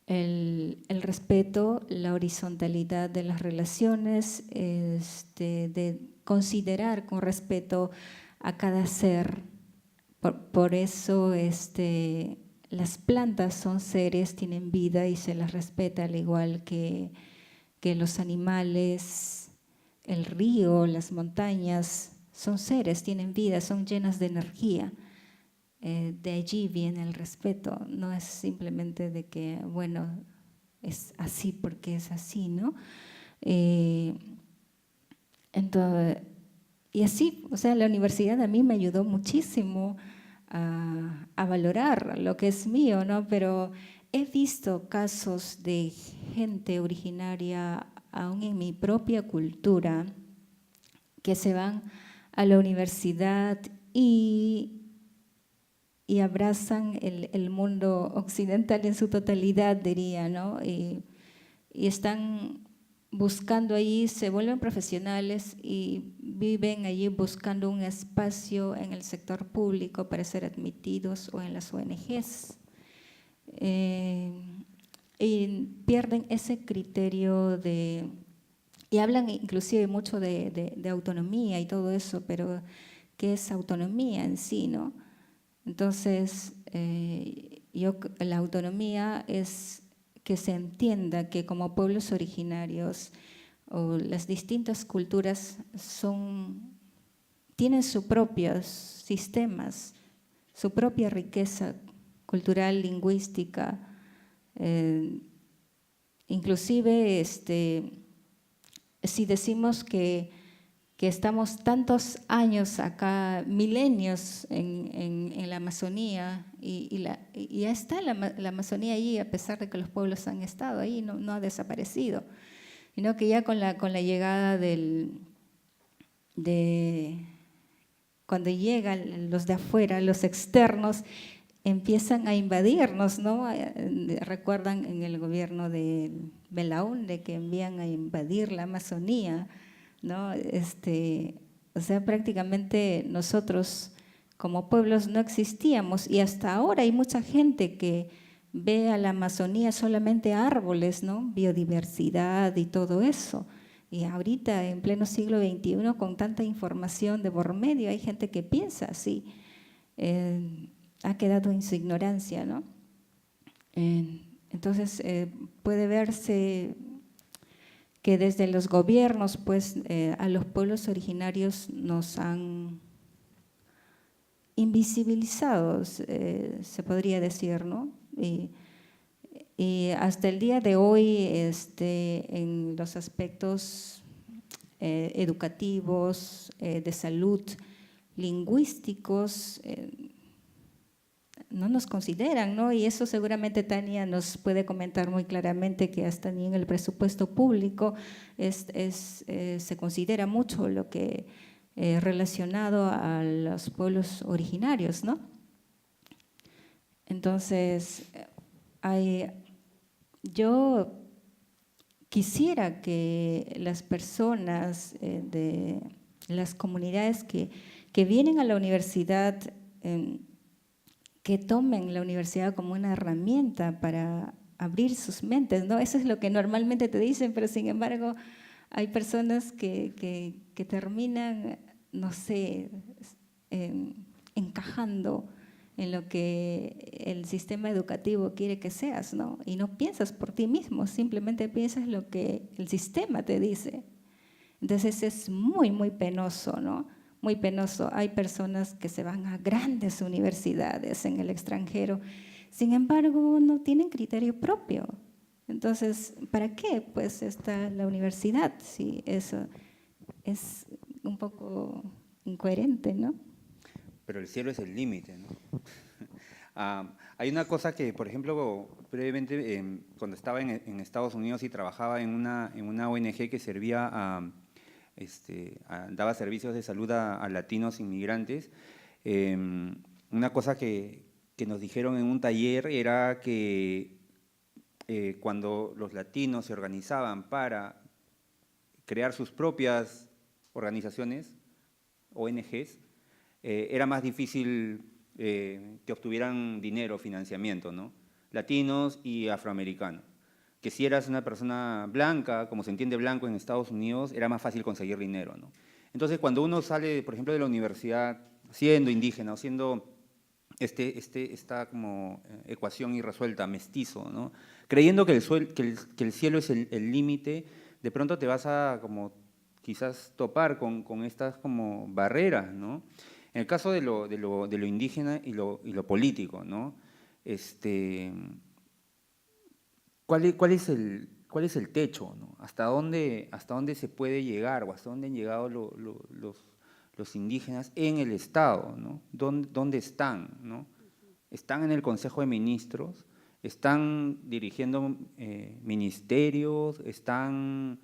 el respeto, la horizontalidad de las relaciones, de considerar con respeto a cada ser. Por eso las plantas son seres, tienen vida y se las respeta al igual que los animales, el río, las montañas, son seres, tienen vida, son llenas de energía. De allí viene el respeto, no es simplemente de que, bueno, es así porque es así, ¿no? Entonces, y así, o sea, la universidad a mí me ayudó muchísimo a valorar lo que es mío, ¿no? Pero he visto casos de gente originaria, aún en mi propia cultura, que se van a la universidad y abrazan el mundo occidental en su totalidad, diría, ¿no? Y están buscando allí, se vuelven profesionales y viven allí buscando un espacio en el sector público para ser admitidos o en las ONGs. Y pierden ese criterio y hablan inclusive mucho de autonomía y todo eso, pero ¿qué es autonomía en sí, no? Entonces, la autonomía es que se entienda que como pueblos originarios o las distintas culturas tienen sus propios sistemas, su propia riqueza cultural, lingüística, inclusive si decimos que estamos tantos años acá, milenios en la Amazonía, y ya está la Amazonía ahí, a pesar de que los pueblos han estado ahí, no ha desaparecido, sino que ya con la llegada cuando llegan los de afuera, los externos, empiezan a invadirnos, ¿no? Recuerdan en el gobierno de Belaúnde que envían a invadir la Amazonía, ¿no? O sea, prácticamente nosotros como pueblos no existíamos y hasta ahora hay mucha gente que ve a la Amazonía solamente árboles, ¿no? Biodiversidad y todo eso. Y ahorita, en pleno siglo XXI, con tanta información de por medio, hay gente que piensa así. Ha quedado en su ignorancia, ¿no? Entonces, puede verse que desde los gobiernos, pues, a los pueblos originarios nos han invisibilizado, se podría decir, ¿no? Y hasta el día de hoy, en los aspectos educativos, de salud, lingüísticos, no nos consideran, ¿no? Y eso seguramente Tania nos puede comentar muy claramente que hasta ni en el presupuesto público se considera mucho lo que relacionado a los pueblos originarios, ¿no? Entonces, yo quisiera que las personas de las comunidades que vienen a la universidad, que tomen la universidad como una herramienta para abrir sus mentes, ¿no? Eso es lo que normalmente te dicen, pero sin embargo hay personas que terminan, no sé, encajando en lo que el sistema educativo quiere que seas, ¿no? Y no piensas por ti mismo, simplemente piensas lo que el sistema te dice. Entonces es muy, muy penoso, ¿no? Muy penoso. Hay personas que se van a grandes universidades en el extranjero, sin embargo, no tienen criterio propio. Entonces, ¿para qué pues está la universidad? Si eso es un poco incoherente, ¿no? Pero el cielo es el límite, ¿no? Hay una cosa que, por ejemplo, brevemente, cuando estaba en Estados Unidos y trabajaba en una ONG que servía daba servicios de salud a latinos inmigrantes, una cosa que nos dijeron en un taller era que cuando los latinos se organizaban para crear sus propias organizaciones, ONGs, era más difícil que obtuvieran dinero, financiamiento, ¿no? Latinos y afroamericanos. Que si eras una persona blanca, como se entiende blanco en Estados Unidos, era más fácil conseguir dinero, ¿no? Entonces, cuando uno sale, por ejemplo, de la universidad siendo indígena o siendo esta como ecuación irresuelta, mestizo, ¿no? Creyendo que el cielo es el límite, de pronto te vas a como quizás topar con estas como barreras, ¿no? En el caso de lo indígena y lo político, ¿no? ¿Cuál es el techo, ¿no? ¿Hasta dónde se puede llegar o hasta dónde han llegado los indígenas en el Estado, ¿no? ¿Dónde están, ¿no? ¿Están en el Consejo de Ministros? ¿Están dirigiendo ministerios? ¿Están?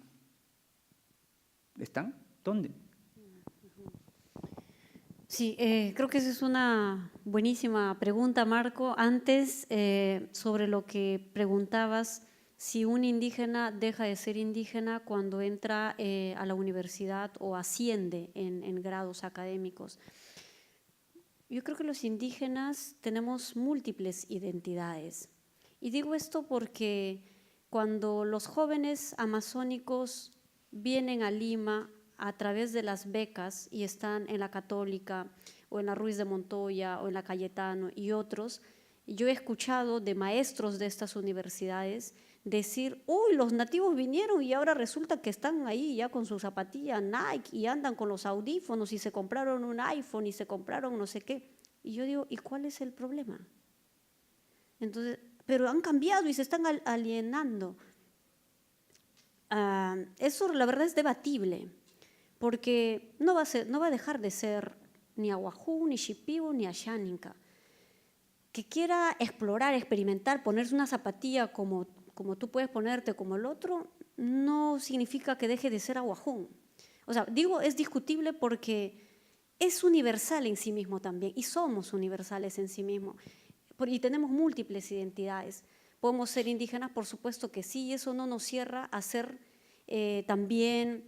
¿Dónde? Sí, creo que esa es una buenísima pregunta, Marco. Antes, sobre lo que preguntabas, si un indígena deja de ser indígena cuando entra a la universidad o asciende en grados académicos. Yo creo que los indígenas tenemos múltiples identidades. Y digo esto porque cuando los jóvenes amazónicos vienen a Lima a través de las becas y están en la Católica o en la Ruiz de Montoya o en la Cayetano y otros, yo he escuchado de maestros de estas universidades decir, uy, los nativos vinieron y ahora resulta que están ahí ya con su zapatilla Nike y andan con los audífonos y se compraron un iPhone y se compraron no sé qué. Y yo digo, ¿y cuál es el problema? Entonces, pero han cambiado y se están alienando. Eso la verdad es debatible, porque no va a dejar de ser ni Ahuajú, ni Shipibo, ni Ashaninka. Que quiera explorar, experimentar, ponerse una zapatilla como tú puedes ponerte como el otro, no significa que deje de ser Ahuajú. O sea, digo, es discutible porque es universal en sí mismo también, y somos universales en sí mismo, y tenemos múltiples identidades. ¿Podemos ser indígenas? Por supuesto que sí, y eso no nos cierra a ser también,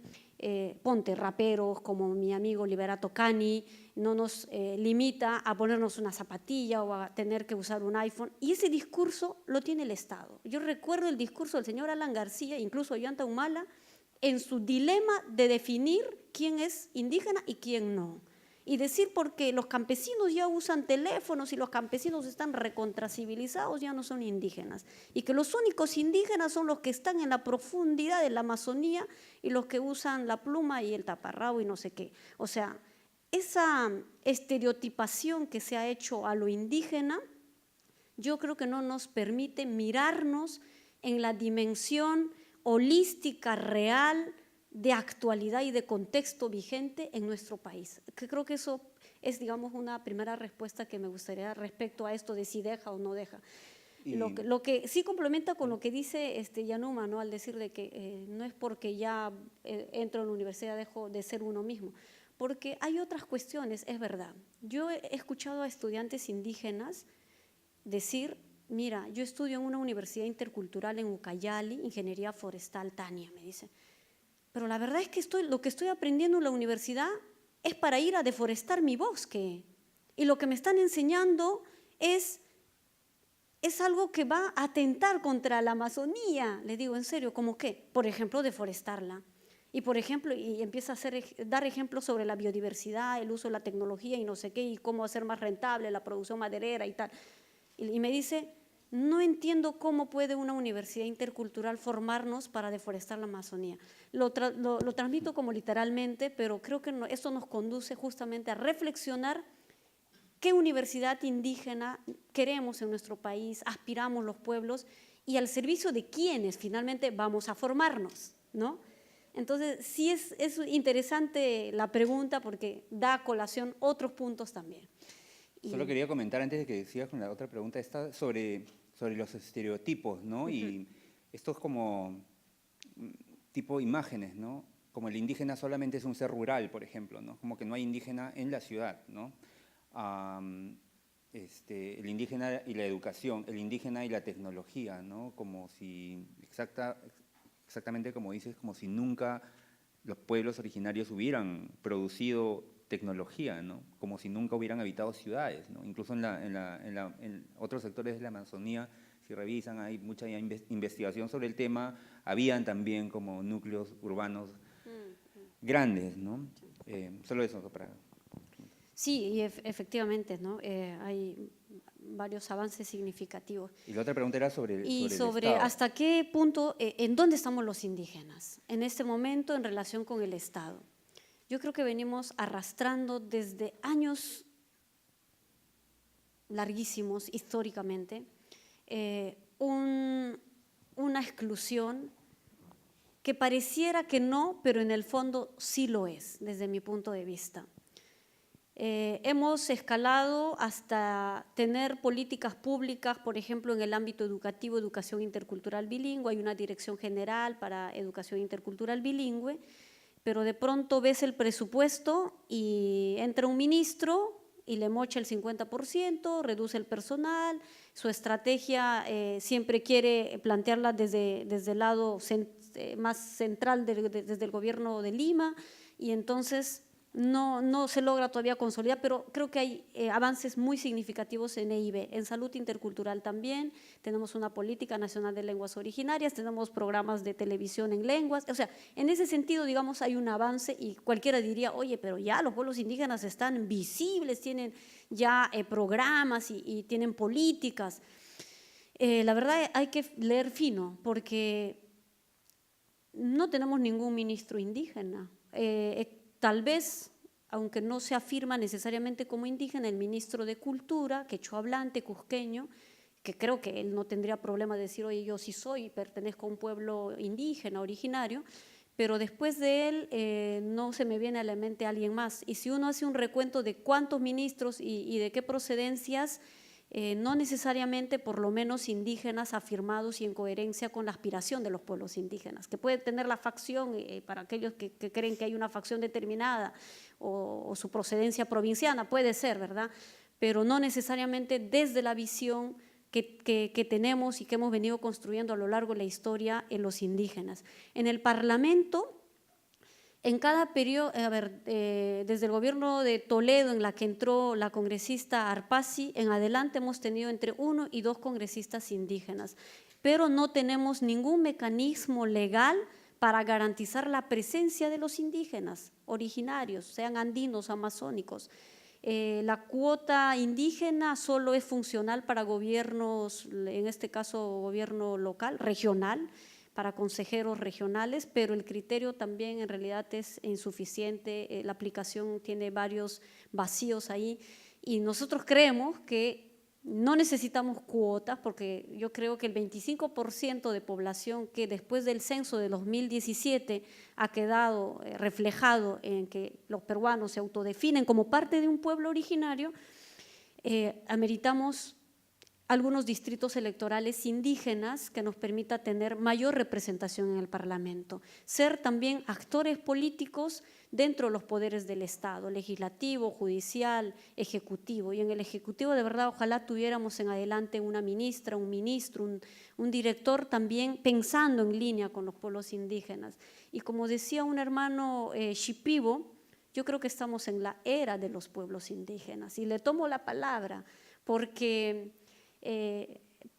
ponte, raperos como mi amigo Liberato Cani, no nos limita a ponernos una zapatilla o a tener que usar un iPhone, y ese discurso lo tiene el Estado. Yo recuerdo el discurso del señor Alan García, incluso Ollanta Humala, en su dilema de definir quién es indígena y quién no. Y decir porque los campesinos ya usan teléfonos y los campesinos están recontracivilizados, ya no son indígenas. Y que los únicos indígenas son los que están en la profundidad de la Amazonía y los que usan la pluma y el taparrabo y no sé qué. O sea, esa estereotipación que se ha hecho a lo indígena, yo creo que no nos permite mirarnos en la dimensión holística, real, de actualidad y de contexto vigente en nuestro país. Que creo que eso es, digamos, una primera respuesta que me gustaría respecto a esto de si deja o no deja. Lo que sí complementa con lo que dice Yanuma, ¿no? Al decir de que no es porque ya entro en la universidad dejo de ser uno mismo, porque hay otras cuestiones, es verdad. Yo he escuchado a estudiantes indígenas decir, mira, yo estudio en una universidad intercultural en Ucayali, ingeniería forestal, Tania, me dice, pero la verdad es que lo que estoy aprendiendo en la universidad es para ir a deforestar mi bosque. Y lo que me están enseñando es algo que va a atentar contra la Amazonía. Le digo, en serio, ¿cómo qué? Por ejemplo, deforestarla. Y por ejemplo, y empieza a dar ejemplos sobre la biodiversidad, el uso de la tecnología y no sé qué, y cómo hacer más rentable la producción maderera y tal. Y me dice, no entiendo cómo puede una universidad intercultural formarnos para deforestar la Amazonía. Lo transmito como literalmente, pero creo que esto nos conduce justamente a reflexionar qué universidad indígena queremos en nuestro país, aspiramos los pueblos y al servicio de quiénes finalmente vamos a formarnos, ¿no? Entonces, sí es interesante la pregunta porque da a colación otros puntos también. Solo quería comentar antes de que sigas con la otra pregunta esta sobre los estereotipos, ¿no? Y estos como tipo imágenes, ¿no? Como el indígena solamente es un ser rural, por ejemplo, ¿no? Como que no hay indígena en la ciudad, ¿no? El indígena y la educación, el indígena y la tecnología, ¿no? Como si, exactamente como dices, como si nunca los pueblos originarios hubieran producido tecnología, ¿no? Como si nunca hubieran habitado ciudades, ¿no? Incluso en otros sectores de la Amazonía, si revisan, hay mucha investigación sobre el tema, habían también como núcleos urbanos grandes, ¿no? Solo eso para... Sí, y efectivamente, ¿no? Hay varios avances significativos. Y la otra pregunta era sobre el Estado. Hasta qué punto, en dónde estamos los indígenas en este momento en relación con el Estado. Yo creo que venimos arrastrando desde años larguísimos históricamente una exclusión que pareciera que no, pero en el fondo sí lo es, desde mi punto de vista. Hemos escalado hasta tener políticas públicas, por ejemplo, en el ámbito educativo, educación intercultural bilingüe, hay una dirección general para educación intercultural bilingüe, pero de pronto ves el presupuesto y entra un ministro y le mocha el 50%, reduce el personal, su estrategia siempre quiere plantearla desde el lado más central, desde el gobierno de Lima, y entonces no se logra todavía consolidar, pero creo que hay avances muy significativos en EIB. En salud intercultural también, tenemos una política nacional de lenguas originarias, tenemos programas de televisión en lenguas, o sea, en ese sentido, digamos, hay un avance y cualquiera diría, oye, pero ya los pueblos indígenas están visibles, tienen ya programas y tienen políticas. La verdad hay que leer fino, porque no tenemos ningún ministro indígena. Tal vez, aunque no se afirma necesariamente como indígena, el ministro de Cultura, quechua hablante, cusqueño, que creo que él no tendría problema de decir, oye, yo sí soy, pertenezco a un pueblo indígena, originario, pero después de él no se me viene a la mente alguien más. Y si uno hace un recuento de cuántos ministros y de qué procedencias, no necesariamente por lo menos indígenas afirmados y en coherencia con la aspiración de los pueblos indígenas, que puede tener la facción, para aquellos que creen que hay una facción determinada o su procedencia provinciana, puede ser, ¿verdad? Pero no necesariamente desde la visión que tenemos y que hemos venido construyendo a lo largo de la historia en los indígenas. En el Parlamento, en cada periodo, desde el gobierno de Toledo, en la que entró la congresista Arpasi, en adelante hemos tenido entre 1 y 2 congresistas indígenas, pero no tenemos ningún mecanismo legal para garantizar la presencia de los indígenas originarios, sean andinos, amazónicos. La cuota indígena solo es funcional para gobiernos, en este caso gobierno local, regional, para consejeros regionales, pero el criterio también en realidad es insuficiente, la aplicación tiene varios vacíos ahí y nosotros creemos que no necesitamos cuotas porque yo creo que el 25% de población que después del censo de 2017 ha quedado reflejado en que los peruanos se autodefinen como parte de un pueblo originario, ameritamos algunos distritos electorales indígenas que nos permita tener mayor representación en el Parlamento, ser también actores políticos dentro de los poderes del Estado, legislativo, judicial, ejecutivo. Y en el ejecutivo de verdad ojalá tuviéramos en adelante una ministra, un ministro, un director también pensando en línea con los pueblos indígenas. Y como decía un hermano Shipibo, yo creo que estamos en la era de los pueblos indígenas y le tomo la palabra porque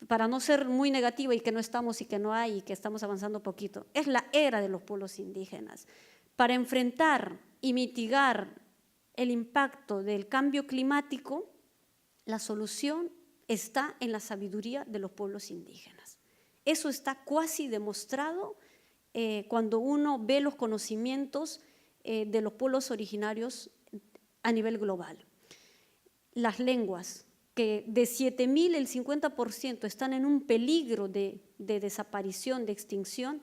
para no ser muy negativa y que no estamos y que no hay y que estamos avanzando poquito, es la era de los pueblos indígenas. Para enfrentar y mitigar el impacto del cambio climático, la solución está en la sabiduría de los pueblos indígenas. Eso está cuasi demostrado cuando uno ve los conocimientos de los pueblos originarios a nivel global. las lenguas, que de 7.000 el 50% están en un peligro de desaparición, de extinción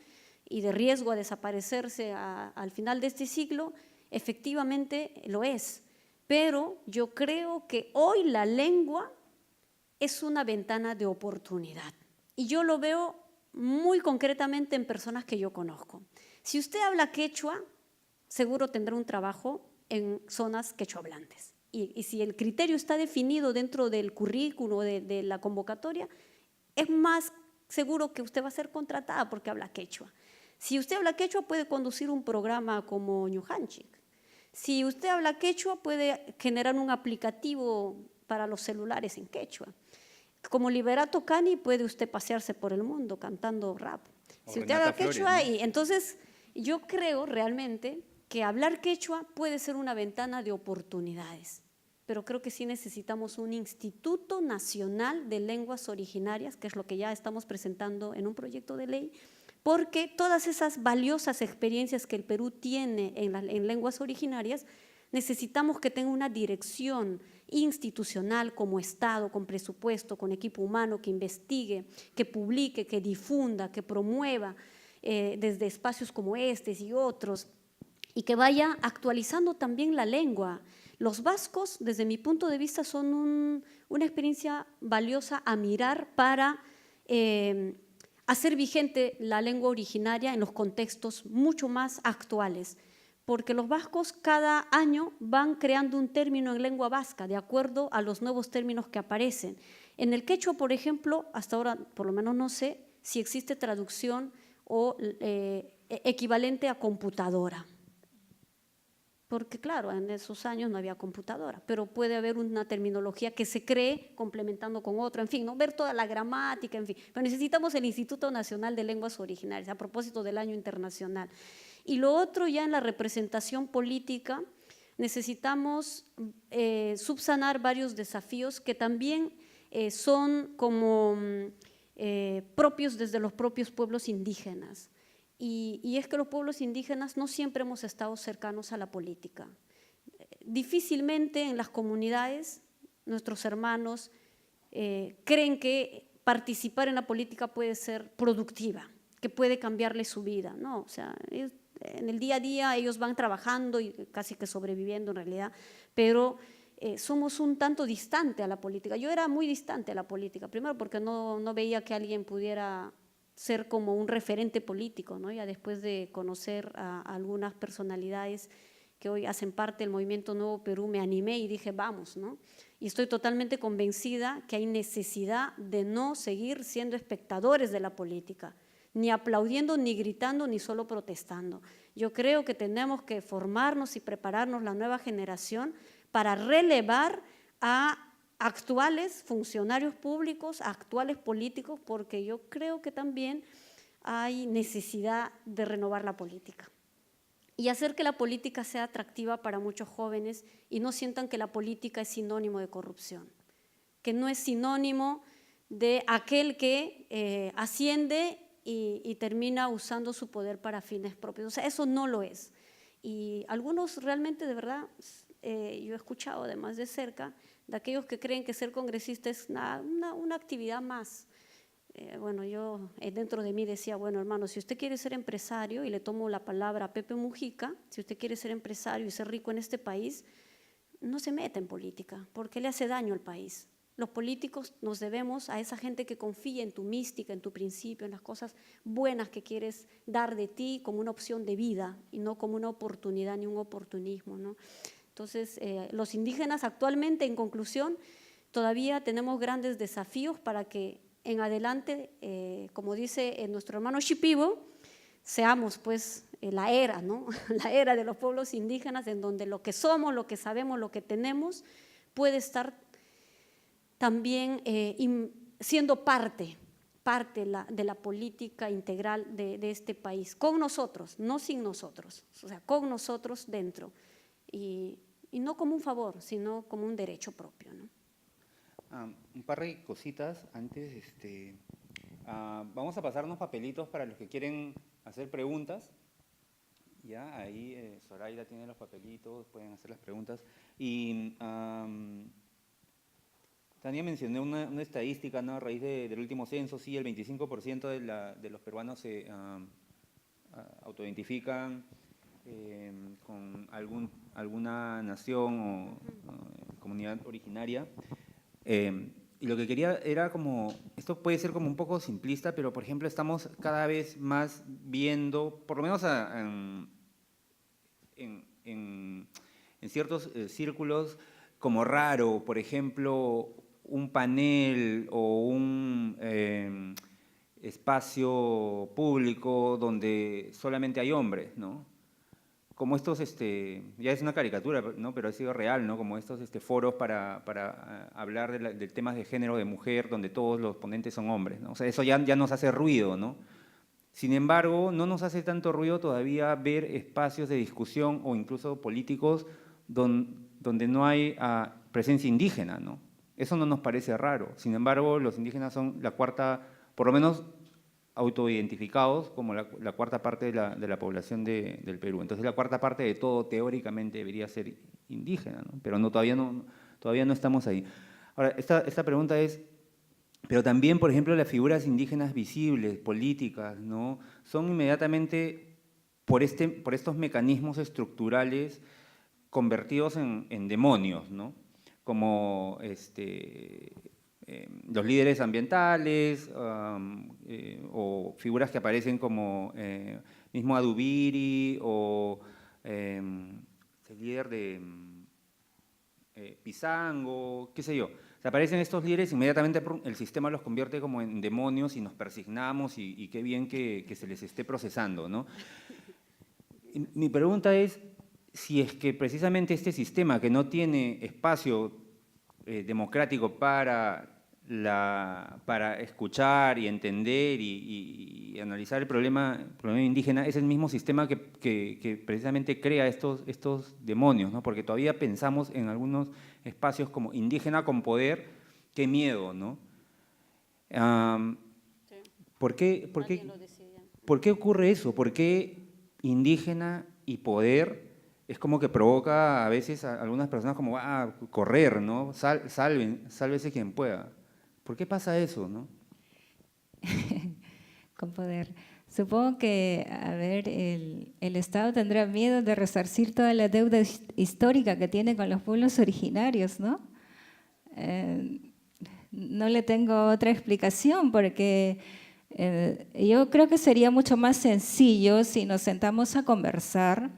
y de riesgo a desaparecerse al final de este siglo, efectivamente lo es. Pero yo creo que hoy la lengua es una ventana de oportunidad. Y yo lo veo muy concretamente en personas que yo conozco. Si usted habla quechua, seguro tendrá un trabajo en zonas quechohablantes. Y si el criterio está definido dentro del currículo de la convocatoria, es más seguro que usted va a ser contratada porque habla quechua. Si usted habla quechua, puede conducir un programa como Ñujanchik. Si usted habla quechua, puede generar un aplicativo para los celulares en quechua. Como Liberato Cani, puede usted pasearse por el mundo cantando rap. Si usted habla quechua, ¿no? Y entonces yo creo realmente que hablar quechua puede ser una ventana de oportunidades, pero creo que sí necesitamos un Instituto Nacional de Lenguas Originarias, que es lo que ya estamos presentando en un proyecto de ley, porque todas esas valiosas experiencias que el Perú tiene en lenguas originarias, necesitamos que tenga una dirección institucional como Estado, con presupuesto, con equipo humano, que investigue, que publique, que difunda, que promueva desde espacios como estos y otros, y que vaya actualizando también la lengua. Los vascos, desde mi punto de vista, son una experiencia valiosa a mirar para hacer vigente la lengua originaria en los contextos mucho más actuales, porque los vascos cada año van creando un término en lengua vasca de acuerdo a los nuevos términos que aparecen. En el quechua, por ejemplo, hasta ahora por lo menos no sé si existe traducción o equivalente a computadora, porque claro, en esos años no había computadora, pero puede haber una terminología que se cree complementando con otra, en fin, ¿no? Ver toda la gramática, en fin. Pero necesitamos el Instituto Nacional de Lenguas Originarias, a propósito del Año Internacional. Y lo otro, ya en la representación política, necesitamos subsanar varios desafíos que también son como propios desde los propios pueblos indígenas. Y es que los pueblos indígenas no siempre hemos estado cercanos a la política. Difícilmente en las comunidades nuestros hermanos creen que participar en la política puede ser productiva, que puede cambiarle su vida, ¿no? O sea, en el día a día ellos van trabajando y casi que sobreviviendo en realidad, pero somos un tanto distante a la política. Yo era muy distante a la política, primero porque no veía que alguien pudiera ser como un referente político, ¿no? Ya después de conocer a algunas personalidades que hoy hacen parte del Movimiento Nuevo Perú, me animé y dije, vamos, ¿no? Y estoy totalmente convencida que hay necesidad de no seguir siendo espectadores de la política, ni aplaudiendo, ni gritando, ni solo protestando. Yo creo que tenemos que formarnos y prepararnos la nueva generación para relevar a actuales funcionarios públicos, actuales políticos, porque yo creo que también hay necesidad de renovar la política y hacer que la política sea atractiva para muchos jóvenes y no sientan que la política es sinónimo de corrupción, que no es sinónimo de aquel que asciende y termina usando su poder para fines propios. O sea, eso no lo es. Y algunos realmente, de verdad, yo he escuchado además de cerca, de aquellos que creen que ser congresista es una actividad más. Bueno, yo dentro de mí decía, bueno, hermano, si usted quiere ser empresario, y le tomo la palabra a Pepe Mujica, si usted quiere ser empresario y ser rico en este país, no se meta en política, porque le hace daño al país. Los políticos nos debemos a esa gente que confía en tu mística, en tu principio, en las cosas buenas que quieres dar de ti como una opción de vida y no como una oportunidad ni un oportunismo, ¿no? Entonces, los indígenas actualmente, en conclusión, todavía tenemos grandes desafíos para que en adelante, como dice nuestro hermano Shipibo, seamos pues la era, ¿no? La era de los pueblos indígenas, en donde lo que somos, lo que sabemos, lo que tenemos, puede estar también siendo parte de la política integral de este país, con nosotros, no sin nosotros, o sea, con nosotros dentro, y no como un favor, sino como un derecho propio, ¿no? Un par de cositas antes. Vamos a pasar unos papelitos para los que quieren hacer preguntas. Ya, ahí Zoraida tiene los papelitos, pueden hacer las preguntas. Y Tania mencioné una estadística, ¿no? A raíz del último censo, sí, el 25% de los peruanos se autoidentifican con alguna nación o comunidad originaria. Y lo que quería era como, esto puede ser como un poco simplista, pero por ejemplo estamos cada vez más viendo, por lo menos en ciertos círculos, como raro, por ejemplo, un panel o un espacio público donde solamente hay hombres, ¿no? Como estos, ya es una caricatura, ¿no? Pero ha sido real, ¿no? Como estos foros para hablar de temas de género de mujer, donde todos los ponentes son hombres, ¿no? O sea, eso ya nos hace ruido, ¿no? Sin embargo, no nos hace tanto ruido todavía ver espacios de discusión o incluso políticos donde no hay presencia indígena, ¿no? Eso no nos parece raro. Sin embargo, los indígenas son la cuarta, por lo menos autoidentificados como la cuarta parte de la población del Perú. Entonces la cuarta parte de todo teóricamente debería ser indígena, ¿no? Pero todavía no estamos ahí. Ahora, esta pregunta es, pero también, por ejemplo, las figuras indígenas visibles, políticas, ¿no? Son inmediatamente por estos mecanismos estructurales convertidos en demonios, ¿no? Como los líderes ambientales o figuras que aparecen como mismo Adubiri o el líder de Pizango, qué sé yo. Se aparecen estos líderes, inmediatamente el sistema los convierte como en demonios y nos persignamos y qué bien que se les esté procesando, ¿no? Y mi pregunta es si es que precisamente este sistema que no tiene espacio democrático para escuchar y entender y analizar el problema indígena, es el mismo sistema que precisamente crea estos demonios, ¿no? Porque todavía pensamos en algunos espacios como indígena con poder, qué miedo, ¿no? Sí. ¿Por qué ocurre eso? ¿Por qué indígena y poder es como que provoca a veces a algunas personas como correr, ¿no? Sálvese quien pueda. ¿Por qué pasa eso, no? Con poder. Supongo que, a ver, el Estado tendrá miedo de resarcir toda la deuda histórica que tiene con los pueblos originarios, ¿no? No le tengo otra explicación porque yo creo que sería mucho más sencillo si nos sentamos a conversar,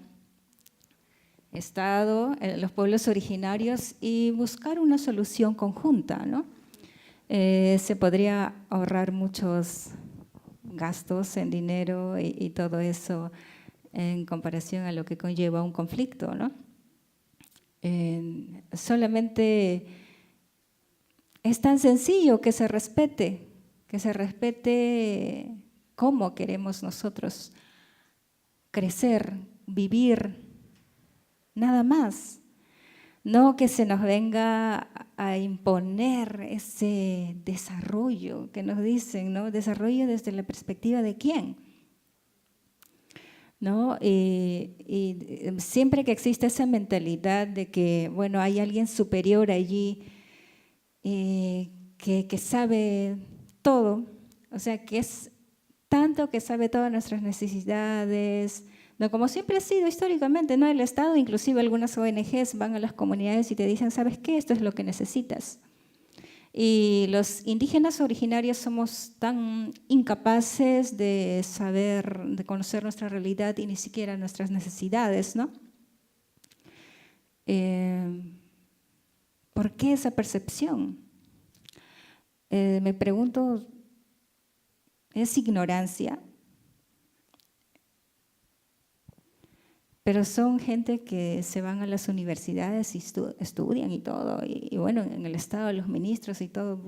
Estado, los pueblos originarios, y buscar una solución conjunta, ¿no? Se podría ahorrar muchos gastos en dinero y todo eso en comparación a lo que conlleva un conflicto, ¿no? Solamente es tan sencillo que se respete cómo queremos nosotros crecer, vivir, nada más. No que se nos venga a imponer ese desarrollo que nos dicen, ¿no? Desarrollo desde la perspectiva de quién, ¿no? Y siempre que existe esa mentalidad de que, bueno, hay alguien superior allí que sabe todo, o sea, que es tanto que sabe todas nuestras necesidades, no, como siempre ha sido históricamente, ¿no? El Estado, inclusive algunas ONGs van a las comunidades y te dicen, ¿sabes qué? Esto es lo que necesitas. Y los indígenas originarios somos tan incapaces de saber, de conocer nuestra realidad y ni siquiera nuestras necesidades, ¿no? ¿Por qué esa percepción? Me pregunto, ¿es ignorancia? Pero son gente que se van a las universidades y estudian y todo. Y bueno, en el Estado los ministros y todo,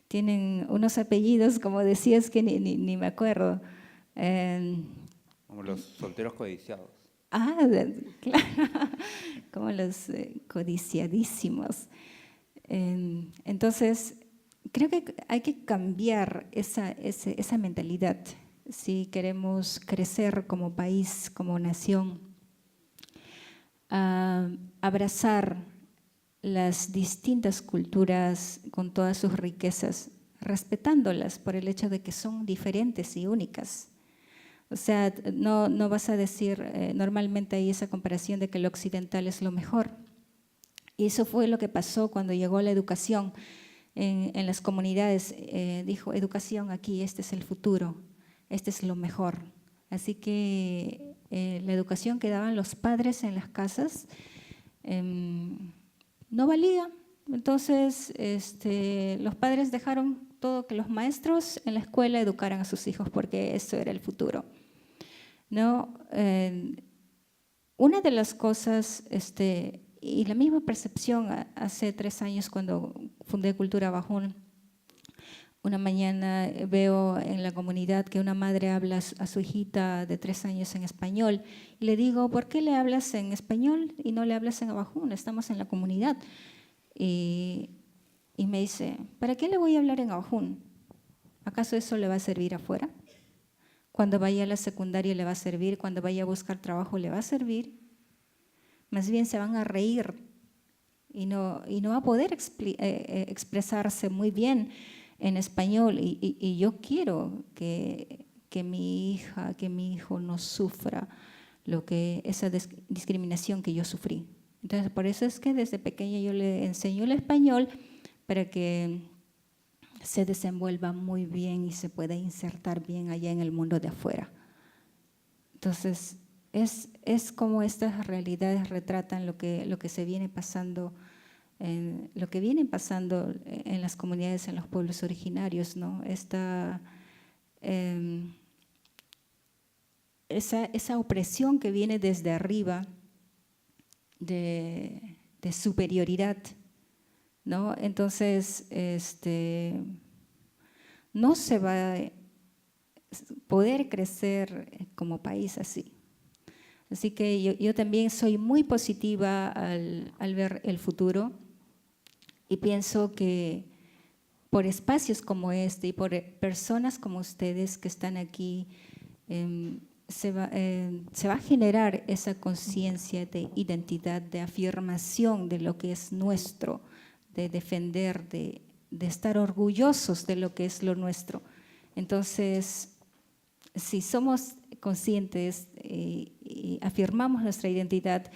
tienen unos apellidos, como decías, que ni me acuerdo. Como los solteros codiciados. Claro, como los codiciadísimos. Entonces, creo que hay que cambiar esa mentalidad si queremos crecer como país, como nación, abrazar las distintas culturas con todas sus riquezas, respetándolas por el hecho de que son diferentes y únicas. O sea, no vas a decir, normalmente hay esa comparación de que lo occidental es lo mejor. Y eso fue lo que pasó cuando llegó la educación en las comunidades. Dijo, educación aquí, este es el futuro, este es lo mejor. Así que la educación que daban los padres en las casas no valía. Entonces, los padres dejaron todo que los maestros en la escuela educaran a sus hijos porque eso era el futuro. ¿No? Una de las cosas, y la misma percepción hace 3 años cuando fundé Cultura Bajún, una mañana veo en la comunidad que una madre habla a su hijita de 3 años en español y le digo, ¿por qué le hablas en español y no le hablas en abajún? Estamos en la comunidad. Y me dice, ¿para qué le voy a hablar en abajún? ¿Acaso eso le va a servir afuera? Cuando vaya a la secundaria le va a servir, cuando vaya a buscar trabajo le va a servir. Más bien se van a reír y no va a poder expresarse muy bien en español. Y yo quiero que mi hija, que mi hijo no sufra esa discriminación que yo sufrí. Entonces, por eso es que desde pequeña yo le enseño el español para que se desenvuelva muy bien y se pueda insertar bien allá en el mundo de afuera. Entonces, es como estas realidades retratan lo que se viene pasando, lo que viene pasando en las comunidades, en los pueblos originarios, ¿no? Esa opresión que viene desde arriba de superioridad, ¿no? Entonces, no se va a poder crecer como país así. Así que yo también soy muy positiva al ver el futuro y pienso que por espacios como este y por personas como ustedes que están aquí, se va a generar esa conciencia de identidad, de afirmación de lo que es nuestro, de defender, de estar orgullosos de lo que es lo nuestro. Entonces, si somos conscientes y afirmamos nuestra identidad,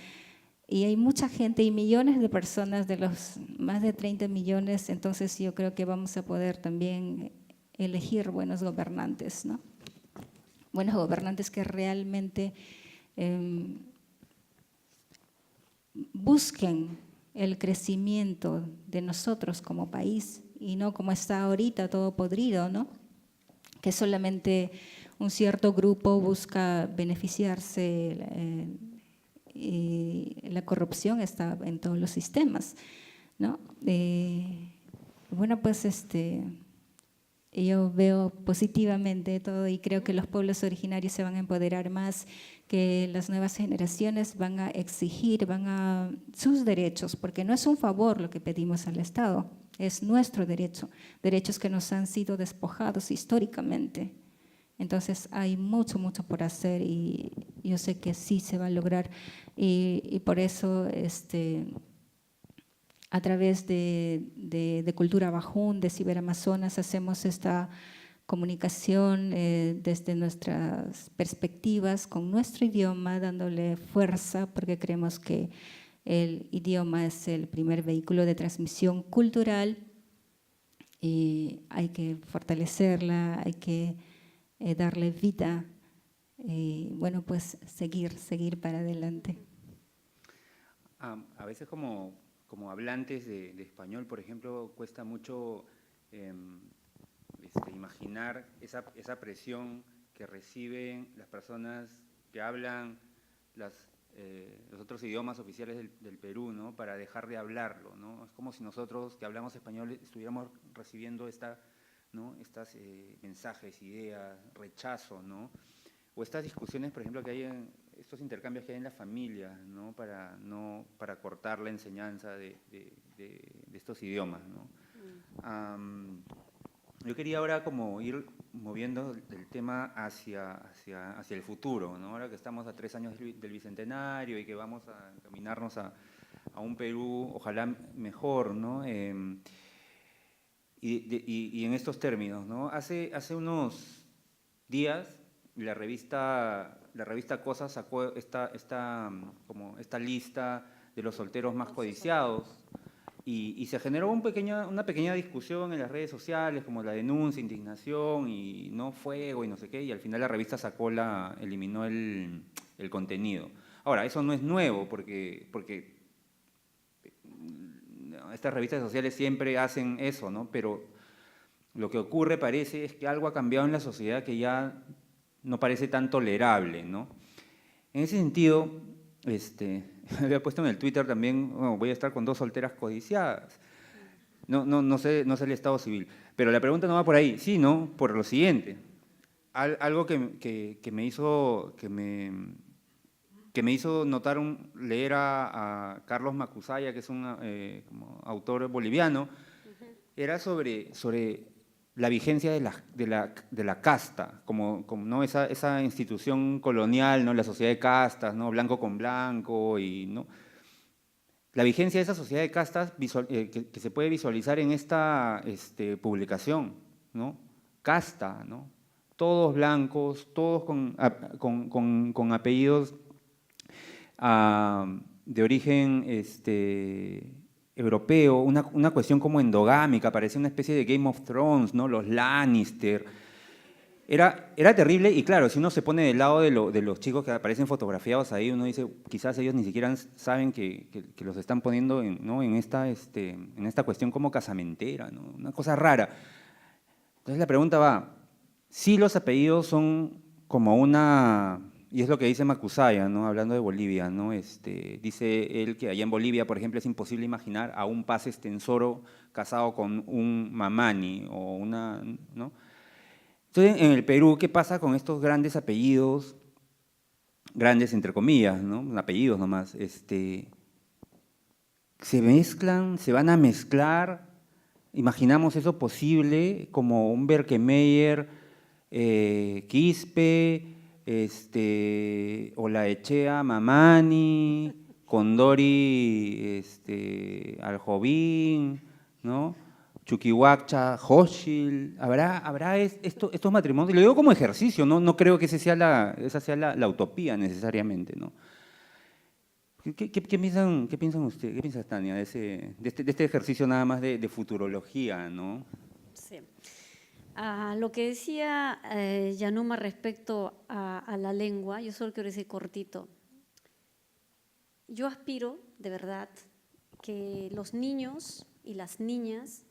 y hay mucha gente y millones de personas, de los más de 30 millones, entonces yo creo que vamos a poder también elegir buenos gobernantes, ¿no? Buenos gobernantes que realmente busquen el crecimiento de nosotros como país y no como está ahorita todo podrido, ¿no? Que solamente un cierto grupo busca beneficiarse y la corrupción está en todos los sistemas, ¿no? Bueno, pues yo veo positivamente todo y creo que los pueblos originarios se van a empoderar más, que las nuevas generaciones van a exigir, sus derechos, porque no es un favor lo que pedimos al Estado, es nuestro derecho, derechos que nos han sido despojados históricamente. Entonces hay mucho por hacer y yo sé que sí se va a lograr y por eso a través de Cultura Bajún, de Ciberamazonas, hacemos esta comunicación desde nuestras perspectivas, con nuestro idioma, dándole fuerza, porque creemos que el idioma es el primer vehículo de transmisión cultural y hay que fortalecerla, hay que darle vida y bueno, pues seguir para adelante. A veces como hablantes de español, por ejemplo, cuesta mucho imaginar esa presión que reciben las personas que hablan los otros idiomas oficiales del Perú, ¿no? Para dejar de hablarlo, ¿no? Es como si nosotros que hablamos español estuviéramos recibiendo ¿no? Estas mensajes, ideas, rechazo, ¿no? O estas discusiones, por ejemplo, que hay estos intercambios que hay en la familia, ¿no? Para cortar la enseñanza de estos idiomas, ¿no? Yo quería ahora como ir moviendo el tema hacia el futuro, ¿no? Ahora que estamos a 3 años del Bicentenario y que vamos a encaminarnos un Perú, ojalá mejor, ¿no? Y en estos términos, ¿no? Hace unos días la revista Cosa sacó como esta lista de los solteros más codiciados y se generó una pequeña discusión en las redes sociales, como la denuncia, indignación y no fuego y no sé qué, y al final la revista eliminó el contenido. Ahora, eso no es nuevo porque estas revistas sociales siempre hacen eso, ¿no? Pero lo que ocurre parece es que algo ha cambiado en la sociedad que ya no parece tan tolerable, ¿no? En ese sentido, había puesto en el Twitter también, bueno, voy a estar con 2 solteras codiciadas. No sé el estado civil, pero la pregunta no va por ahí, sino por lo siguiente. Algo que me hizo notar leer a Carlos Macusaya, que es un como autor boliviano, era sobre la vigencia de la casta, como ¿no? esa institución colonial, ¿no? La sociedad de castas, ¿no? Blanco con blanco, y ¿no? La vigencia de esa sociedad de castas que se puede visualizar en esta publicación, ¿no? Casta, ¿no? Todos blancos, todos con apellidos de origen europeo, una cuestión como endogámica, parecía una especie de Game of Thrones, ¿no? Los Lannister. Era terrible y claro, si uno se pone del lado de los chicos que aparecen fotografiados ahí, uno dice, quizás ellos ni siquiera saben que los están poniendo ¿no? en esta cuestión como casamentera, ¿no? Una cosa rara. Entonces la pregunta va, si los apellidos son como y es lo que dice Macusaya, ¿no? Hablando de Bolivia, ¿no? Dice él que allá en Bolivia, por ejemplo, es imposible imaginar a un Paz Estenssoro casado con un Mamani o una, ¿no? Entonces, en el Perú, ¿qué pasa con estos grandes apellidos, grandes entre comillas, ¿no? Apellidos nomás, se mezclan, se van a mezclar, imaginamos eso posible, como un Berkemeyer, Quispe, Olaechea, Mamani, Condori, Aljovín, ¿no? Chuquihuacha, Xochitl, ¿habrá estos matrimonios? Lo digo como ejercicio, no creo que esa sea la utopía necesariamente, ¿no? ¿Qué piensan ustedes? ¿Qué piensa Tania de este ejercicio nada más de futurología, ¿no? Sí. Lo que decía Yanuma respecto a la lengua, yo solo quiero decir cortito. Yo aspiro, de verdad, que los niños y las niñas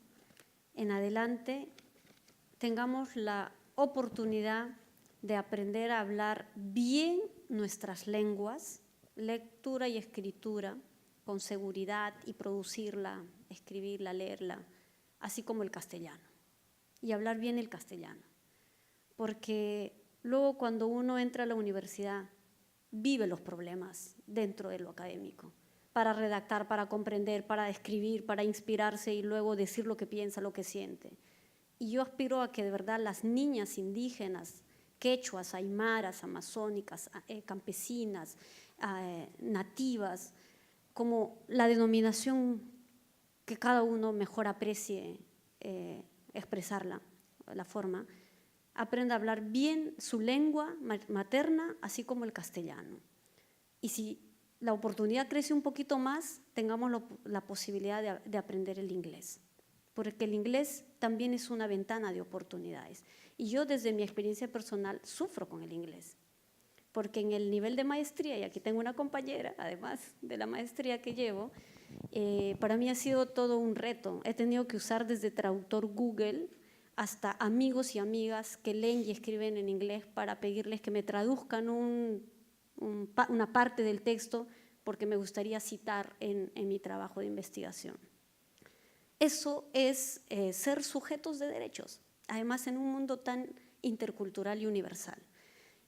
en adelante tengamos la oportunidad de aprender a hablar bien nuestras lenguas, lectura y escritura, con seguridad y producirla, escribirla, leerla, así como el castellano. Y hablar bien el castellano. Porque luego cuando uno entra a la universidad, vive los problemas dentro de lo académico, para redactar, para comprender, para escribir, para inspirarse y luego decir lo que piensa, lo que siente. Y yo aspiro a que de verdad las niñas indígenas, quechuas, aymaras, amazónicas, campesinas, nativas, como la denominación que cada uno mejor aprecie expresarla, la forma, aprenda a hablar bien su lengua materna, así como el castellano. Y si la oportunidad crece un poquito más, tengamos la posibilidad de aprender el inglés, porque el inglés también es una ventana de oportunidades. Y yo desde mi experiencia personal sufro con el inglés, porque en el nivel de maestría, y aquí tengo una compañera, además de la maestría que llevo, para mí ha sido todo un reto. He tenido que usar desde traductor Google hasta amigos y amigas que leen y escriben en inglés para pedirles que me traduzcan una parte del texto porque me gustaría citar en mi trabajo de investigación. Eso es ser sujetos de derechos, además en un mundo tan intercultural y universal.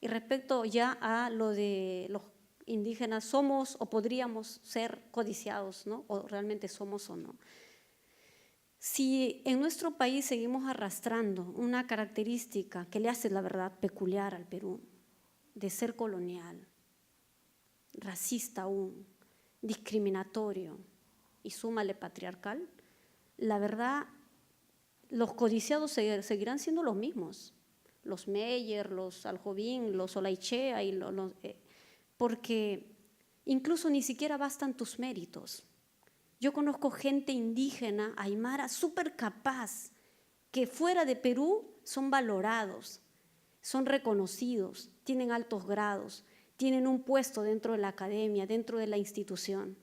Y respecto ya a lo de los indígenas, somos o podríamos ser codiciados, ¿no? O realmente somos o no. Si en nuestro país seguimos arrastrando una característica que le hace, la verdad, peculiar al Perú, de ser colonial, racista aún, discriminatorio y súmale patriarcal, la verdad, los codiciados seguirán siendo los mismos, los Meyer, los Aljobín, los Olaichea, porque incluso ni siquiera bastan tus méritos. Yo conozco gente indígena, aymara, súper capaz, que fuera de Perú son valorados, son reconocidos, tienen altos grados, tienen un puesto dentro de la academia, dentro de la institución,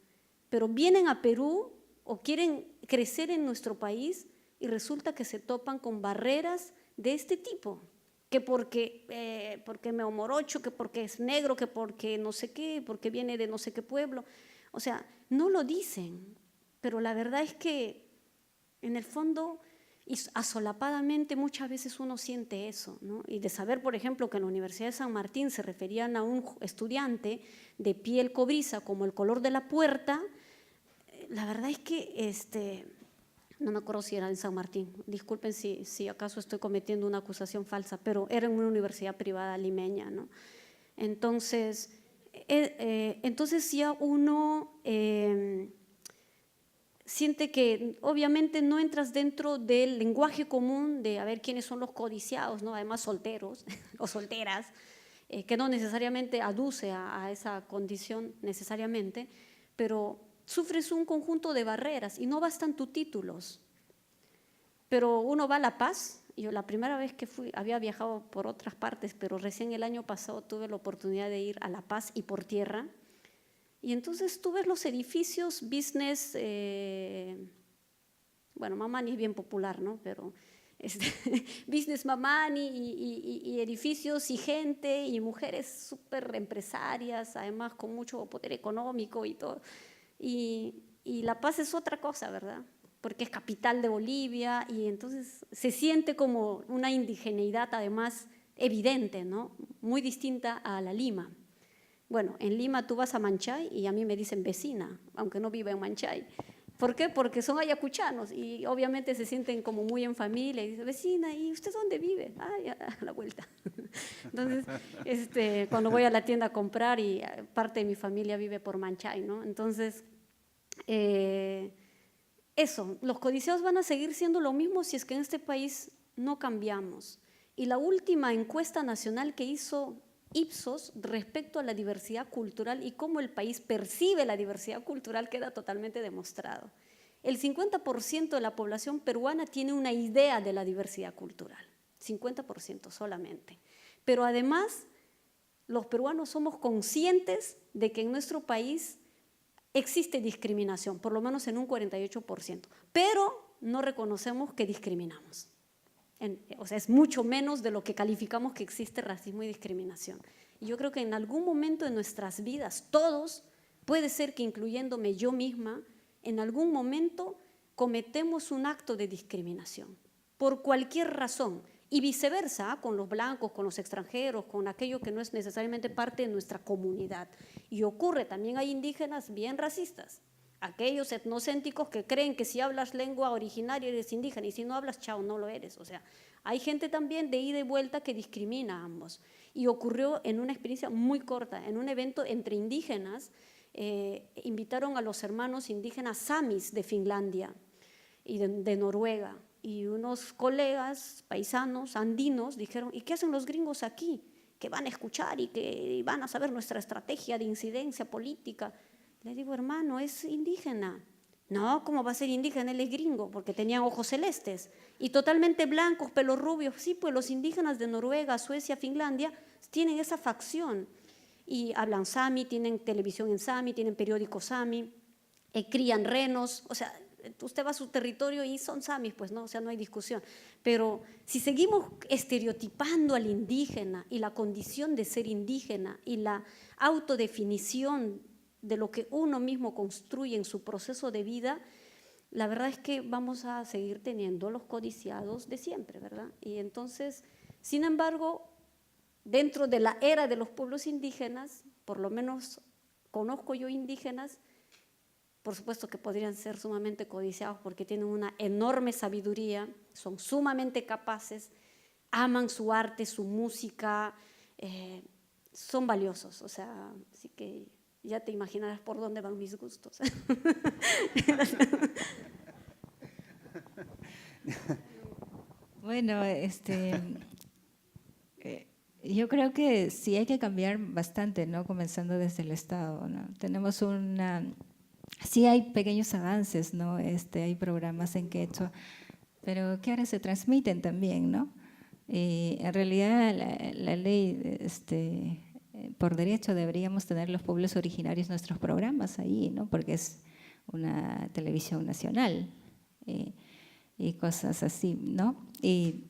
pero vienen a Perú o quieren crecer en nuestro país y resulta que se topan con barreras de este tipo, que porque me morocho, que porque es negro, que porque no sé qué, porque viene de no sé qué pueblo. O sea, no lo dicen, pero la verdad es que en el fondo y asolapadamente muchas veces uno siente eso, ¿no? Y de saber, por ejemplo, que en la Universidad de San Martín se referían a un estudiante de piel cobriza como el color de la puerta, la verdad es que no me acuerdo si era en San Martín, disculpen si acaso estoy cometiendo una acusación falsa, pero era en una universidad privada limeña, ¿no? Entonces ya uno siente que obviamente no entras dentro del lenguaje común de a ver quiénes son los codiciados, ¿no? Además solteros o solteras, que no necesariamente aduce a esa condición necesariamente, pero sufres un conjunto de barreras y no bastan tus títulos. Pero uno va a La Paz, yo la primera vez que fui, había viajado por otras partes, pero recién el año pasado tuve la oportunidad de ir a La Paz y por tierra, y entonces tú ves los edificios business, bueno, Mamani es bien popular, ¿no? Pero business Mamani y edificios y gente y mujeres súper empresarias, además con mucho poder económico y todo. Y La Paz es otra cosa, ¿verdad? Porque es capital de Bolivia y entonces se siente como una indigeneidad además evidente, ¿no? Muy distinta a la Lima. Bueno, en Lima tú vas a Manchay y a mí me dicen vecina, aunque no viva en Manchay. ¿Por qué? Porque son ayacuchanos y obviamente se sienten como muy en familia y dicen, vecina, ¿y usted dónde vive? Ah, ya, a la vuelta. Entonces, cuando voy a la tienda a comprar y parte de mi familia vive por Manchay, ¿no? Entonces, eso, los codiciados van a seguir siendo lo mismo si es que en este país no cambiamos. Y la última encuesta nacional que hizo Ipsos respecto a la diversidad cultural y cómo el país percibe la diversidad cultural queda totalmente demostrado. El 50% de la población peruana tiene una idea de la diversidad cultural, 50% solamente. Pero además, los peruanos somos conscientes de que en nuestro país existe discriminación, por lo menos en un 48%, pero no reconocemos que discriminamos. O sea, es mucho menos de lo que calificamos que existe racismo y discriminación. Y yo creo que en algún momento de nuestras vidas, todos, puede ser que incluyéndome yo misma, en algún momento cometemos un acto de discriminación, por cualquier razón, y viceversa, con los blancos, con los extranjeros, con aquello que no es necesariamente parte de nuestra comunidad. Y ocurre, también hay indígenas bien racistas, aquellos etnocéntricos que creen que si hablas lengua originaria eres indígena y si no hablas, chao, no lo eres. O sea, hay gente también de ida y vuelta que discrimina a ambos. Y ocurrió en una experiencia muy corta, en un evento entre indígenas, invitaron a los hermanos indígenas samis de Finlandia y de Noruega. Y unos colegas paisanos andinos dijeron, ¿y qué hacen los gringos aquí? Que van a escuchar y que van a saber nuestra estrategia de incidencia política. Le digo, hermano, es indígena. No, ¿cómo va a ser indígena? Él es gringo, porque tenían ojos celestes y totalmente blancos, pelos rubios. Sí, pues los indígenas de Noruega, Suecia, Finlandia tienen esa facción y hablan sami, tienen televisión en sami, tienen periódicos sami, crían renos. O sea, usted va a su territorio y son samis, pues no, o sea, no hay discusión. Pero si seguimos estereotipando al indígena y la condición de ser indígena y la autodefinición de lo que uno mismo construye en su proceso de vida, la verdad es que vamos a seguir teniendo los codiciados de siempre, ¿verdad? Y entonces, sin embargo, dentro de la era de los pueblos indígenas, por lo menos conozco yo indígenas, por supuesto que podrían ser sumamente codiciados porque tienen una enorme sabiduría, son sumamente capaces, aman su arte, su música, son valiosos, o sea, así que Ya te imaginarás por dónde van mis gustos. Bueno, yo creo que sí hay que cambiar bastante, ¿no? Comenzando desde el Estado, ¿no? Tenemos sí hay pequeños avances, ¿no? Hay programas en quechua, pero que ahora se transmiten también, ¿no? En realidad la ley, por derecho deberíamos tener los pueblos originarios nuestros programas ahí, ¿no? Porque es una televisión nacional y cosas así, ¿no? Y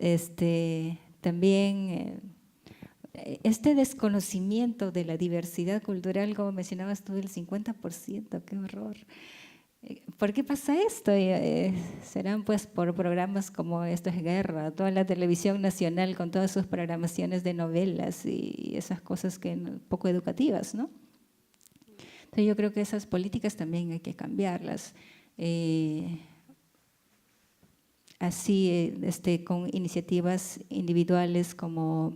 también este desconocimiento de la diversidad cultural, como mencionabas tú, del 50%, qué horror. ¿Por qué pasa esto? Serán pues por programas como Esto es Guerra, toda la televisión nacional con todas sus programaciones de novelas y esas cosas que poco educativas, ¿no? Entonces yo creo que esas políticas también hay que cambiarlas. Así, con iniciativas individuales como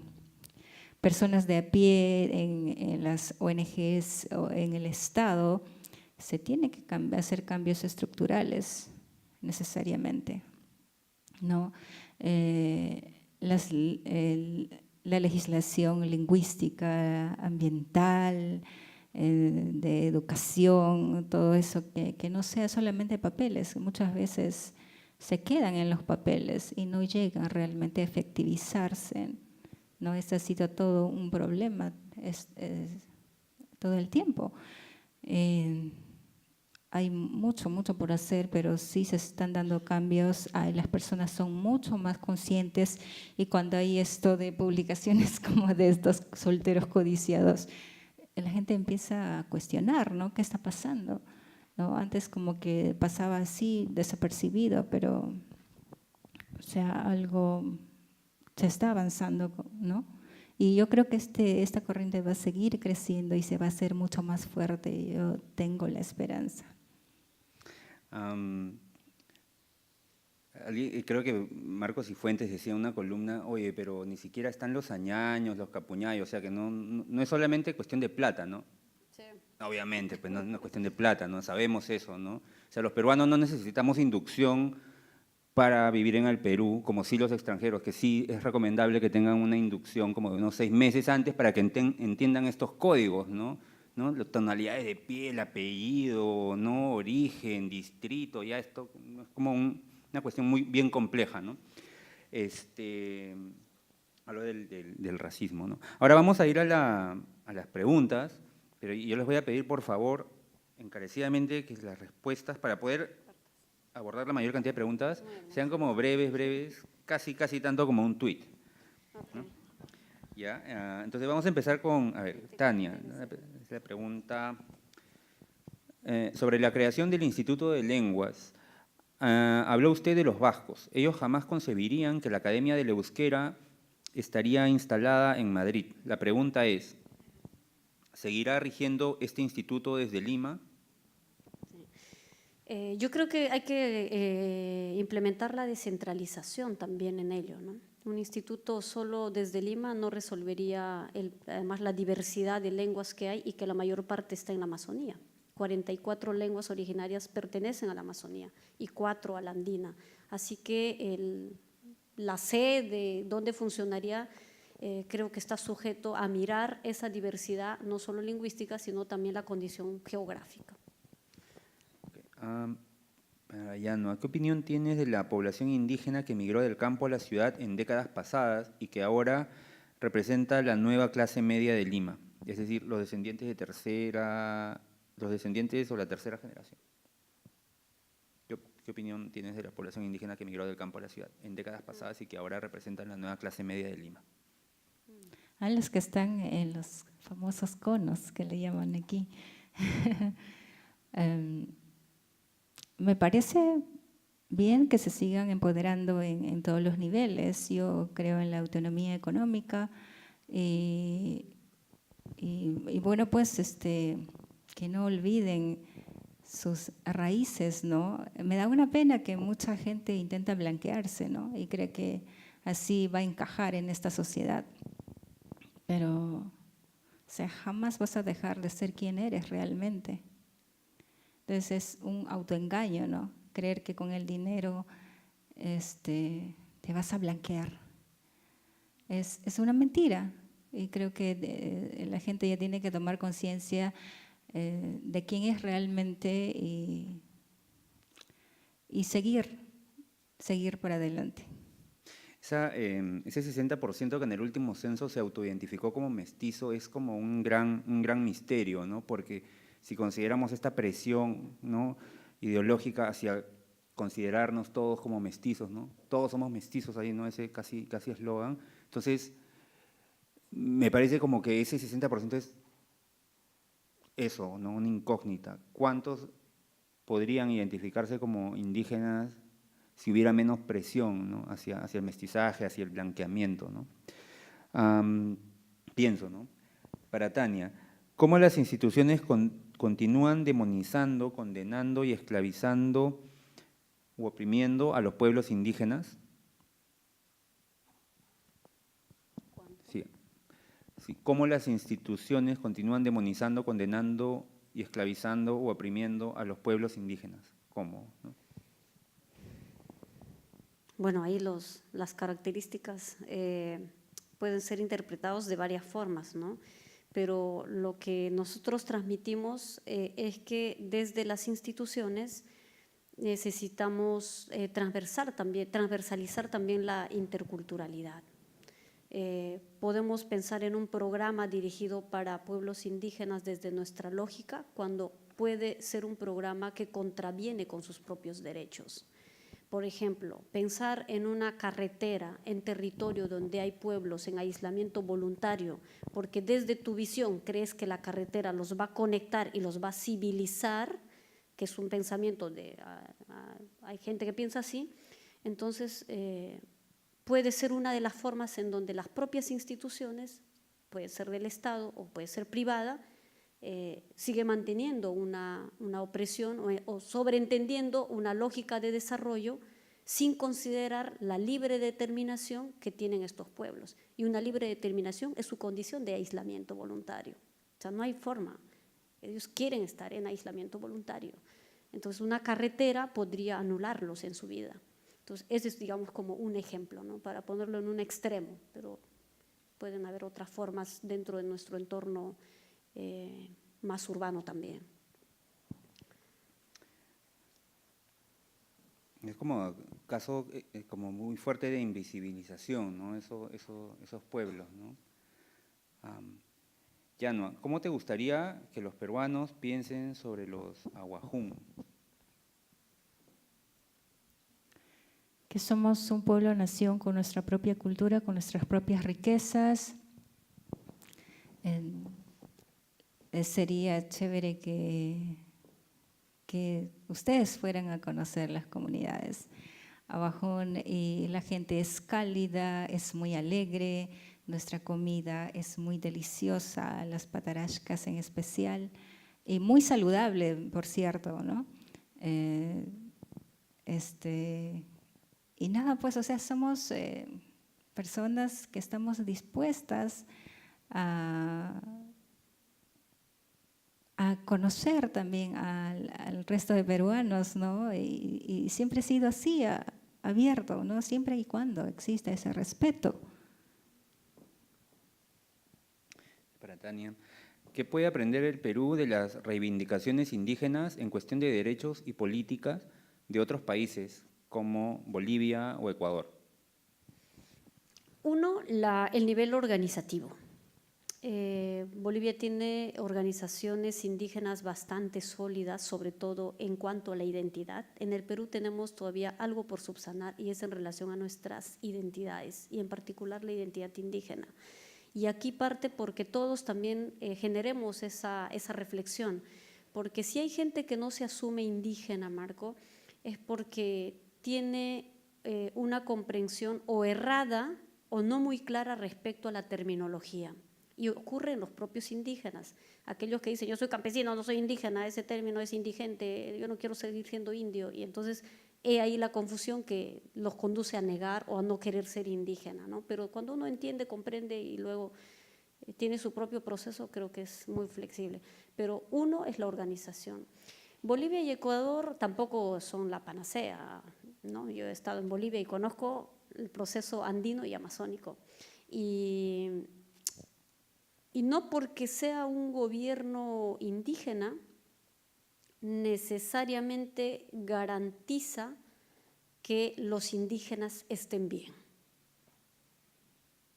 personas de a pie en las ONGs o en el Estado, se tiene que hacer cambios estructurales necesariamente, ¿no? La legislación lingüística, ambiental, de educación, todo eso, que no sea solamente papeles, muchas veces se quedan en los papeles y no llegan realmente a efectivizarse, ¿no? Este ha sido todo un problema todo el tiempo. Hay mucho por hacer, pero sí se están dando cambios. Las personas son mucho más conscientes y cuando hay esto de publicaciones como de estos solteros codiciados, la gente empieza a cuestionar, ¿no? ¿Qué está pasando? ¿No? Antes como que pasaba así, desapercibido, pero o sea, algo se está avanzando, ¿no? Y yo creo que esta corriente va a seguir creciendo y se va a hacer mucho más fuerte. Yo tengo la esperanza. Creo que Marcos y Fuentes decía en una columna, oye, pero ni siquiera están los añaños, los capuñayos, o sea que no es solamente cuestión de plata, ¿no? Sí. Obviamente, pues no es una cuestión de plata, ¿no? Sabemos eso, ¿no? O sea, los peruanos no necesitamos inducción para vivir en el Perú, como sí los extranjeros, que sí es recomendable que tengan una inducción como de unos 6 meses antes para que entiendan estos códigos, ¿no? Las tonalidades de piel, apellido, ¿no? Origen, distrito, ya esto es como una cuestión muy bien compleja, ¿no? Hablo del racismo, ¿no? Ahora vamos a ir a las preguntas, pero yo les voy a pedir, por favor, encarecidamente, que las respuestas, para poder abordar la mayor cantidad de preguntas, sean como breves, casi tanto como un tuit, ¿no? ¿Ya? Entonces vamos a empezar con, a ver, Tania, la pregunta sobre la creación del Instituto de Lenguas. Habló usted de los vascos. Ellos jamás concebirían que la Academia del Euskera estaría instalada en Madrid. La pregunta es, ¿seguirá rigiendo este instituto desde Lima? Yo creo que hay que implementar la descentralización también en ello, ¿no? Un instituto solo desde Lima no resolvería además la diversidad de lenguas que hay y que la mayor parte está en la Amazonía. 44 lenguas originarias pertenecen a la Amazonía y 4 a la andina. Así que la sede, dónde funcionaría, creo que está sujeto a mirar esa diversidad, no solo lingüística, sino también la condición geográfica. Yanua, ¿qué opinión tienes de la población indígena que migró del campo a la ciudad en décadas pasadas y que ahora representa la nueva clase media de Lima? Es decir, los descendientes o la tercera generación. ¿Qué opinión tienes de la población indígena que migró del campo a la ciudad en décadas pasadas y que ahora representan la nueva clase media de Lima? A los que están en los famosos conos que le llaman aquí. Me parece bien que se sigan empoderando en todos los niveles. Yo creo en la autonomía económica y bueno, pues que no olviden sus raíces, ¿no? Me da una pena que mucha gente intenta blanquearse, ¿no? Y cree que así va a encajar en esta sociedad. Pero O sea, jamás vas a dejar de ser quien eres realmente. Entonces es un autoengaño, ¿no? Creer que con el dinero te vas a blanquear. Es una mentira. Y creo que la gente ya tiene que tomar conciencia de quién es realmente y seguir para adelante. Ese 60% que en el último censo se autoidentificó como mestizo es como un gran misterio, ¿no? Porque si consideramos esta presión, ¿no?, ideológica hacia considerarnos todos como mestizos, ¿no? Todos somos mestizos ahí, ¿no? Ese casi eslogan. Entonces, me parece como que ese 60% es eso, ¿no? Una incógnita. ¿Cuántos podrían identificarse como indígenas si hubiera menos presión, ¿no?, hacia el mestizaje, hacia el blanqueamiento, ¿no? Pienso, ¿no?, para Tania, ¿cómo las instituciones continúan demonizando, condenando y esclavizando u oprimiendo a los pueblos indígenas? Sí. ¿Cómo las instituciones continúan demonizando, condenando y esclavizando u oprimiendo a los pueblos indígenas? ¿Cómo, no? Bueno, ahí las características pueden ser interpretados de varias formas, ¿no? Pero lo que nosotros transmitimos es que desde las instituciones necesitamos transversalizar también la interculturalidad. Podemos pensar en un programa dirigido para pueblos indígenas desde nuestra lógica, cuando puede ser un programa que contraviene con sus propios derechos. Por ejemplo, pensar en una carretera en territorio donde hay pueblos en aislamiento voluntario, porque desde tu visión crees que la carretera los va a conectar y los va a civilizar, que es un pensamiento hay gente que piensa así, entonces puede ser una de las formas en donde las propias instituciones, puede ser del Estado o puede ser privada, sigue manteniendo una opresión o sobreentendiendo una lógica de desarrollo sin considerar la libre determinación que tienen estos pueblos. Y una libre determinación es su condición de aislamiento voluntario. O sea, no hay forma. Ellos quieren estar en aislamiento voluntario. Entonces, una carretera podría anularlos en su vida. Entonces, ese es, digamos, como un ejemplo, ¿no?, para ponerlo en un extremo, pero pueden haber otras formas dentro de nuestro entorno más urbano también. Es como caso como muy fuerte de invisibilización, ¿no? Esos pueblos, ¿no? Yanua, ¿cómo te gustaría que los peruanos piensen sobre los ahuajún? Que somos un pueblo-nación con nuestra propia cultura, con nuestras propias riquezas. Sería chévere que ustedes fueran a conocer las comunidades ahuajún, y la gente es cálida, es muy alegre, nuestra comida es muy deliciosa, las patarascas en especial, y muy saludable, por cierto, ¿no? Y nada, pues, o sea, somos personas que estamos dispuestas a conocer también al resto de peruanos, ¿no? Y siempre ha sido así, abierto, ¿no? Siempre y cuando exista ese respeto. Para Tania, ¿qué puede aprender el Perú de las reivindicaciones indígenas en cuestión de derechos y políticas de otros países como Bolivia o Ecuador? Uno, el nivel organizativo. Bolivia tiene organizaciones indígenas bastante sólidas, sobre todo en cuanto a la identidad. En el Perú tenemos todavía algo por subsanar y es en relación a nuestras identidades y en particular la identidad indígena. Y aquí parte porque todos también generemos esa reflexión, porque si hay gente que no se asume indígena, Marco, es porque tiene una comprensión o errada o no muy clara respecto a la terminología. Y ocurre en los propios indígenas, aquellos que dicen yo soy campesino, no soy indígena, ese término es indigente, yo no quiero seguir siendo indio, y entonces he ahí la confusión que los conduce a negar o a no querer ser indígena, ¿no? Pero cuando uno entiende, comprende y luego tiene su propio proceso, creo que es muy flexible. Pero uno es la organización. Bolivia y Ecuador tampoco son la panacea, ¿no? Yo he estado en Bolivia y conozco el proceso andino y amazónico. Y no porque sea un gobierno indígena, necesariamente garantiza que los indígenas estén bien.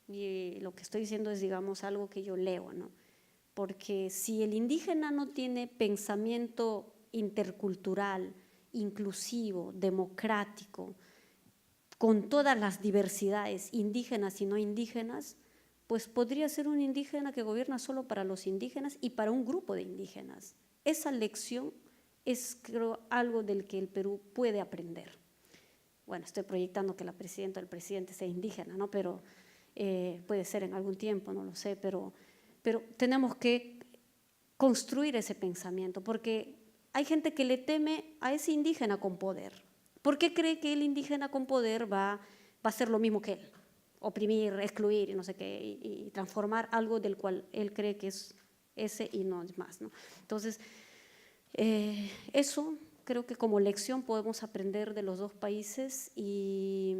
Y lo que estoy diciendo es, digamos, algo que yo leo, ¿no? Porque si el indígena no tiene pensamiento intercultural, inclusivo, democrático, con todas las diversidades indígenas y no indígenas, pues podría ser un indígena que gobierna solo para los indígenas y para un grupo de indígenas. Esa lección es, creo, algo del que el Perú puede aprender. Bueno, estoy proyectando que la presidenta o el presidente sea indígena, ¿no? Pero puede ser en algún tiempo, no lo sé, pero tenemos que construir ese pensamiento, porque hay gente que le teme a ese indígena con poder. ¿Por qué cree que el indígena con poder va a hacer lo mismo que él? Oprimir, excluir y no sé qué, y transformar algo del cual él cree que es ese y no es más, ¿no? Entonces, eso creo que como lección podemos aprender de los dos países. Y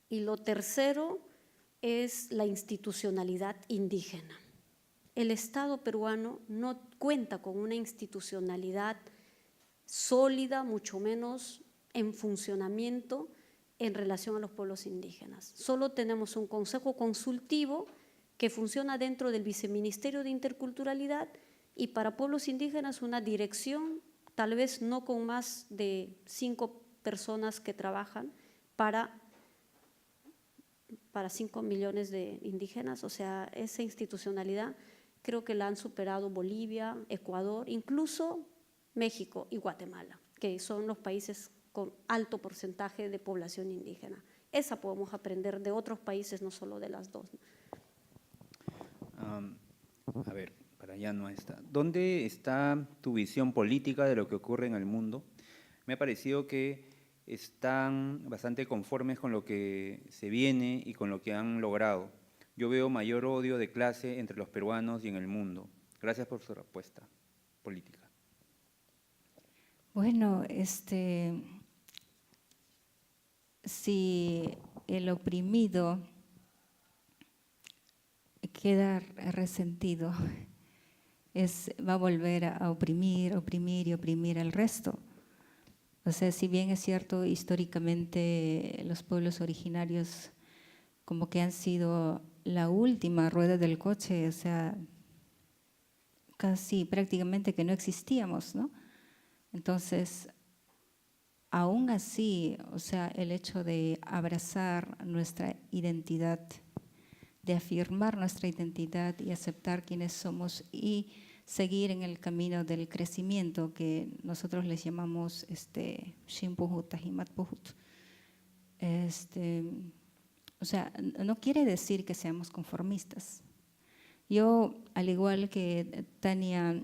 lo tercero es la institucionalidad indígena. El Estado peruano no cuenta con una institucionalidad sólida, mucho menos en funcionamiento en relación a los pueblos indígenas. Solo tenemos un consejo consultivo que funciona dentro del Viceministerio de Interculturalidad y para pueblos indígenas una dirección, tal vez no con más de 5 personas que trabajan para 5 millones de indígenas. O sea, esa institucionalidad creo que la han superado Bolivia, Ecuador, incluso México y Guatemala, que son los países con alto porcentaje de población indígena. Esa podemos aprender de otros países, no solo de las dos. A ver, para allá no está. ¿Dónde está tu visión política de lo que ocurre en el mundo? Me ha parecido que están bastante conformes con lo que se viene y con lo que han logrado. Yo veo mayor odio de clase entre los peruanos y en el mundo. Gracias por su respuesta política. Bueno, si el oprimido queda resentido, va a volver a oprimir, oprimir y oprimir al resto. O sea, si bien es cierto, históricamente los pueblos originarios como que han sido la última rueda del coche, o sea, casi prácticamente que no existíamos, ¿no? Entonces, aún así, o sea, el hecho de abrazar nuestra identidad, de afirmar nuestra identidad y aceptar quiénes somos y seguir en el camino del crecimiento que nosotros les llamamos Shimpuhut, Tahimatpuhut. O sea, no quiere decir que seamos conformistas. Yo, al igual que Tania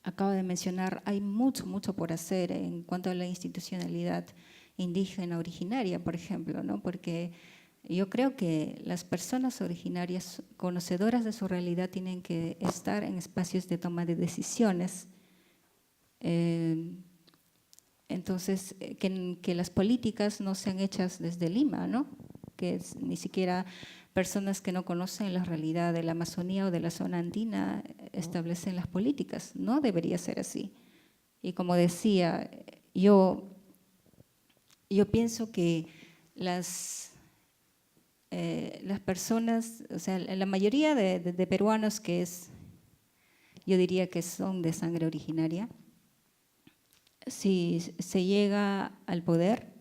acaba de mencionar, hay mucho por hacer en cuanto a la institucionalidad indígena originaria, por ejemplo, ¿no? Porque yo creo que las personas originarias conocedoras de su realidad tienen que estar en espacios de toma de decisiones. Entonces, que las políticas no sean hechas desde Lima, ¿no? Que ni siquiera personas que no conocen la realidad de la Amazonía o de la zona andina establecen las políticas. No debería ser así. Y como decía, yo pienso que las personas, o sea, la mayoría de peruanos yo diría que son de sangre originaria, si se llega al poder,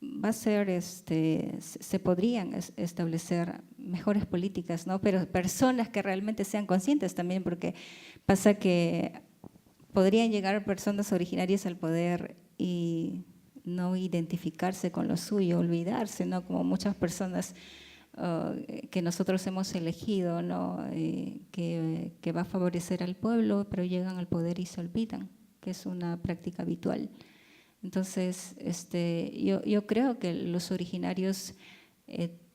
va a ser, se podrían establecer mejores políticas, ¿no? Pero personas que realmente sean conscientes también, porque pasa que podrían llegar personas originarias al poder y no identificarse con lo suyo, olvidarse, ¿no? Como muchas personas que nosotros hemos elegido, ¿no? Que va a favorecer al pueblo, pero llegan al poder y se olvidan, que es una práctica habitual. Entonces, yo creo que los originarios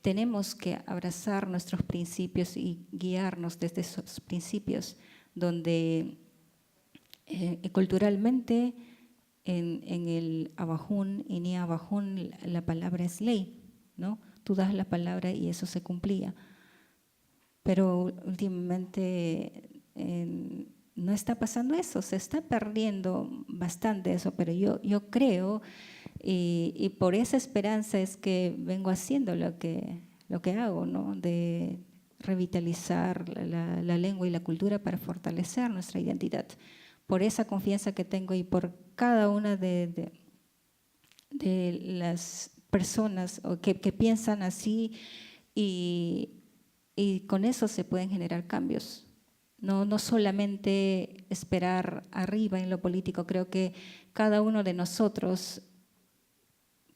tenemos que abrazar nuestros principios y guiarnos desde esos principios, donde culturalmente en el Abajún, Inia Abajún, la palabra es ley, ¿no? Tú das la palabra y eso se cumplía. Pero últimamente no está pasando eso, se está perdiendo bastante eso, pero yo creo, y por esa esperanza es que vengo haciendo lo que hago, ¿no? De revitalizar la lengua y la cultura para fortalecer nuestra identidad. Por esa confianza que tengo y por cada una de las personas que piensan así y con eso se pueden generar cambios. No solamente esperar arriba en lo político, creo que cada uno de nosotros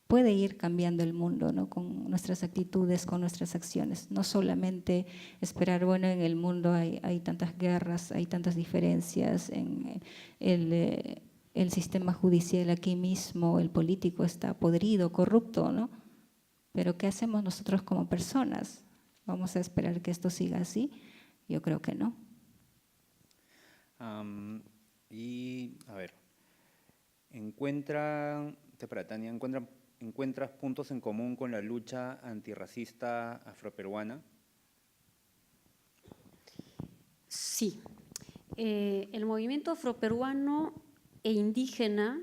puede ir cambiando el mundo, ¿no? Con nuestras actitudes, con nuestras acciones. No solamente esperar, bueno, en el mundo hay tantas guerras, hay tantas diferencias, en el sistema judicial aquí mismo, el político está podrido, corrupto, ¿no? Pero ¿qué hacemos nosotros como personas? ¿Vamos a esperar que esto siga así? Yo creo que no. Y, a ver, para Tania, ¿encuentras puntos en común con la lucha antirracista afroperuana? Sí. El movimiento afroperuano e indígena,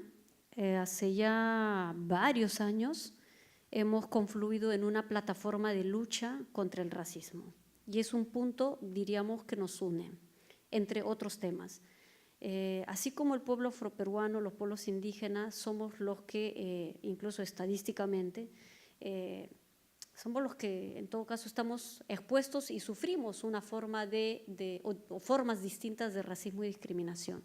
hace ya varios años, hemos confluido en una plataforma de lucha contra el racismo. Y es un punto, diríamos, que nos une, entre otros temas. Así como el pueblo afroperuano, los pueblos indígenas, somos los que, incluso estadísticamente, somos los que en todo caso estamos expuestos y sufrimos una forma o formas distintas de racismo y discriminación.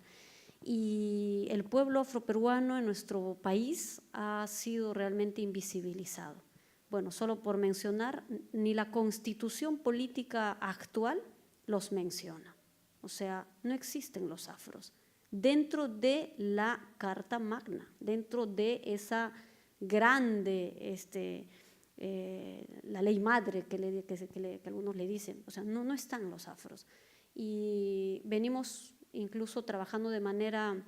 Y el pueblo afroperuano en nuestro país ha sido realmente invisibilizado. Bueno, solo por mencionar, ni la constitución política actual los menciona. O sea, no existen los afros. Dentro de la Carta Magna, dentro de esa grande, la ley madre que algunos le dicen, o sea, no están los afros. Y venimos incluso trabajando de manera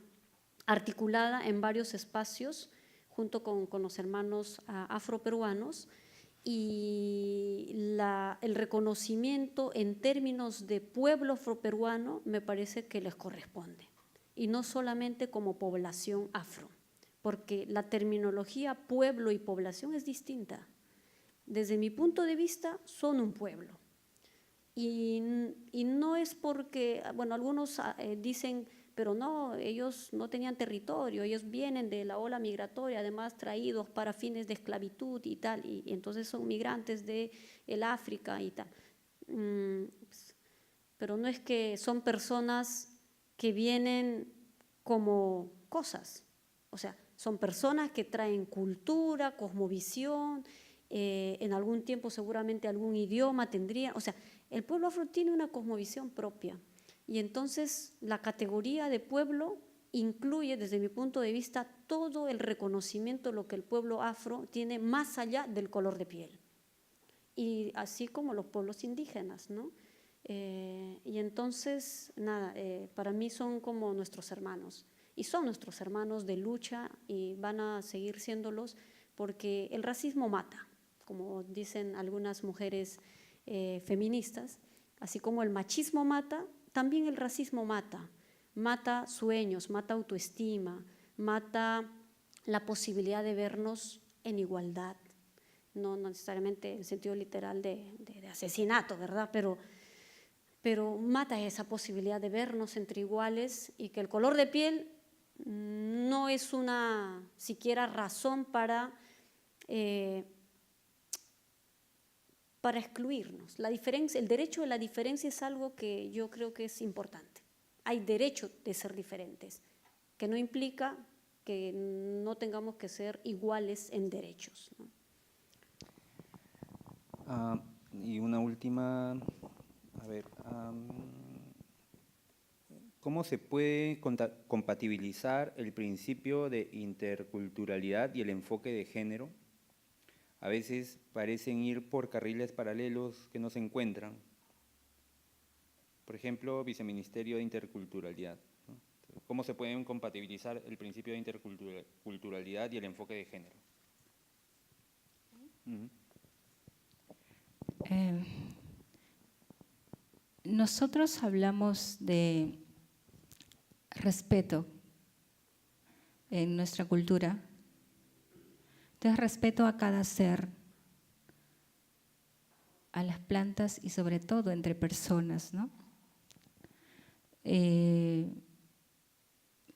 articulada en varios espacios junto con los hermanos afroperuanos, y el reconocimiento en términos de pueblo afroperuano me parece que les corresponde, y no solamente como población afro, porque la terminología pueblo y población es distinta. Desde mi punto de vista, son un pueblo. Y no es porque, bueno, algunos dicen, pero no, ellos no tenían territorio, ellos vienen de la ola migratoria, además traídos para fines de esclavitud y tal, y entonces son migrantes del África y tal. Pero no es que son personas que vienen como cosas, o sea, son personas que traen cultura, cosmovisión, en algún tiempo seguramente algún idioma tendrían, o sea, el pueblo afro tiene una cosmovisión propia, y entonces la categoría de pueblo incluye, desde mi punto de vista, todo el reconocimiento de lo que el pueblo afro tiene más allá del color de piel, y así como los pueblos indígenas, ¿no? Y entonces, nada, para mí son como nuestros hermanos, y son nuestros hermanos de lucha, y van a seguir siéndolos, porque el racismo mata, como dicen algunas mujeres feministas, así como el machismo mata, también el racismo mata sueños, mata autoestima, mata la posibilidad de vernos en igualdad, no necesariamente en sentido literal de asesinato, ¿verdad? Pero mata esa posibilidad de vernos entre iguales, y que el color de piel no es una siquiera razón para excluirnos. El derecho de la diferencia es algo que yo creo que es importante. Hay derecho de ser diferentes, que no implica que no tengamos que ser iguales en derechos, ¿no? Y una última, a ver, ¿cómo se puede compatibilizar el principio de interculturalidad y el enfoque de género a veces parecen ir por carriles paralelos que no se encuentran. Por ejemplo, Viceministerio de Interculturalidad, ¿no? ¿Cómo se pueden compatibilizar el principio de interculturalidad y el enfoque de género? Nosotros hablamos de respeto en nuestra cultura. Entonces, respeto a cada ser, a las plantas y sobre todo entre personas, ¿no?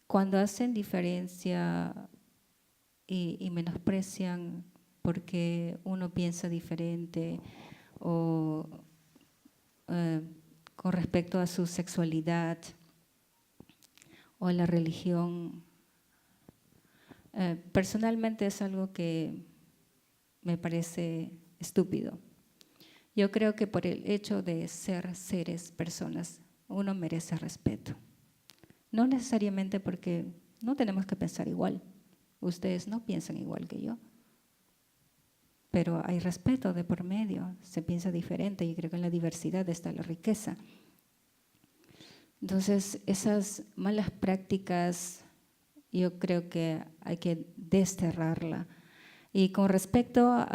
Cuando hacen diferencia y menosprecian porque uno piensa diferente o con respecto a su sexualidad o a la religión, personalmente es algo que me parece estúpido. Yo creo que por el hecho de ser seres, personas, uno merece respeto. No necesariamente porque no tenemos que pensar igual. Ustedes no piensan igual que yo. Pero hay respeto de por medio, se piensa diferente y creo que en la diversidad está la riqueza. Entonces, esas malas prácticas yo creo que hay que desterrarla. Y con respecto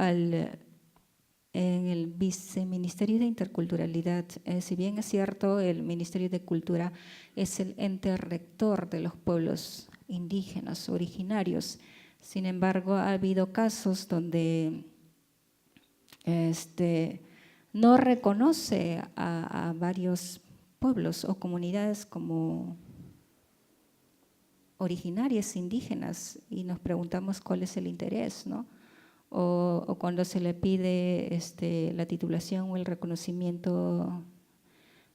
en el Viceministerio de Interculturalidad, si bien es cierto, el Ministerio de Cultura es el ente rector de los pueblos indígenas originarios. Sin embargo, ha habido casos donde no reconoce a varios pueblos o comunidades como originarias indígenas y nos preguntamos cuál es el interés, ¿no? O cuando se le pide la titulación o el reconocimiento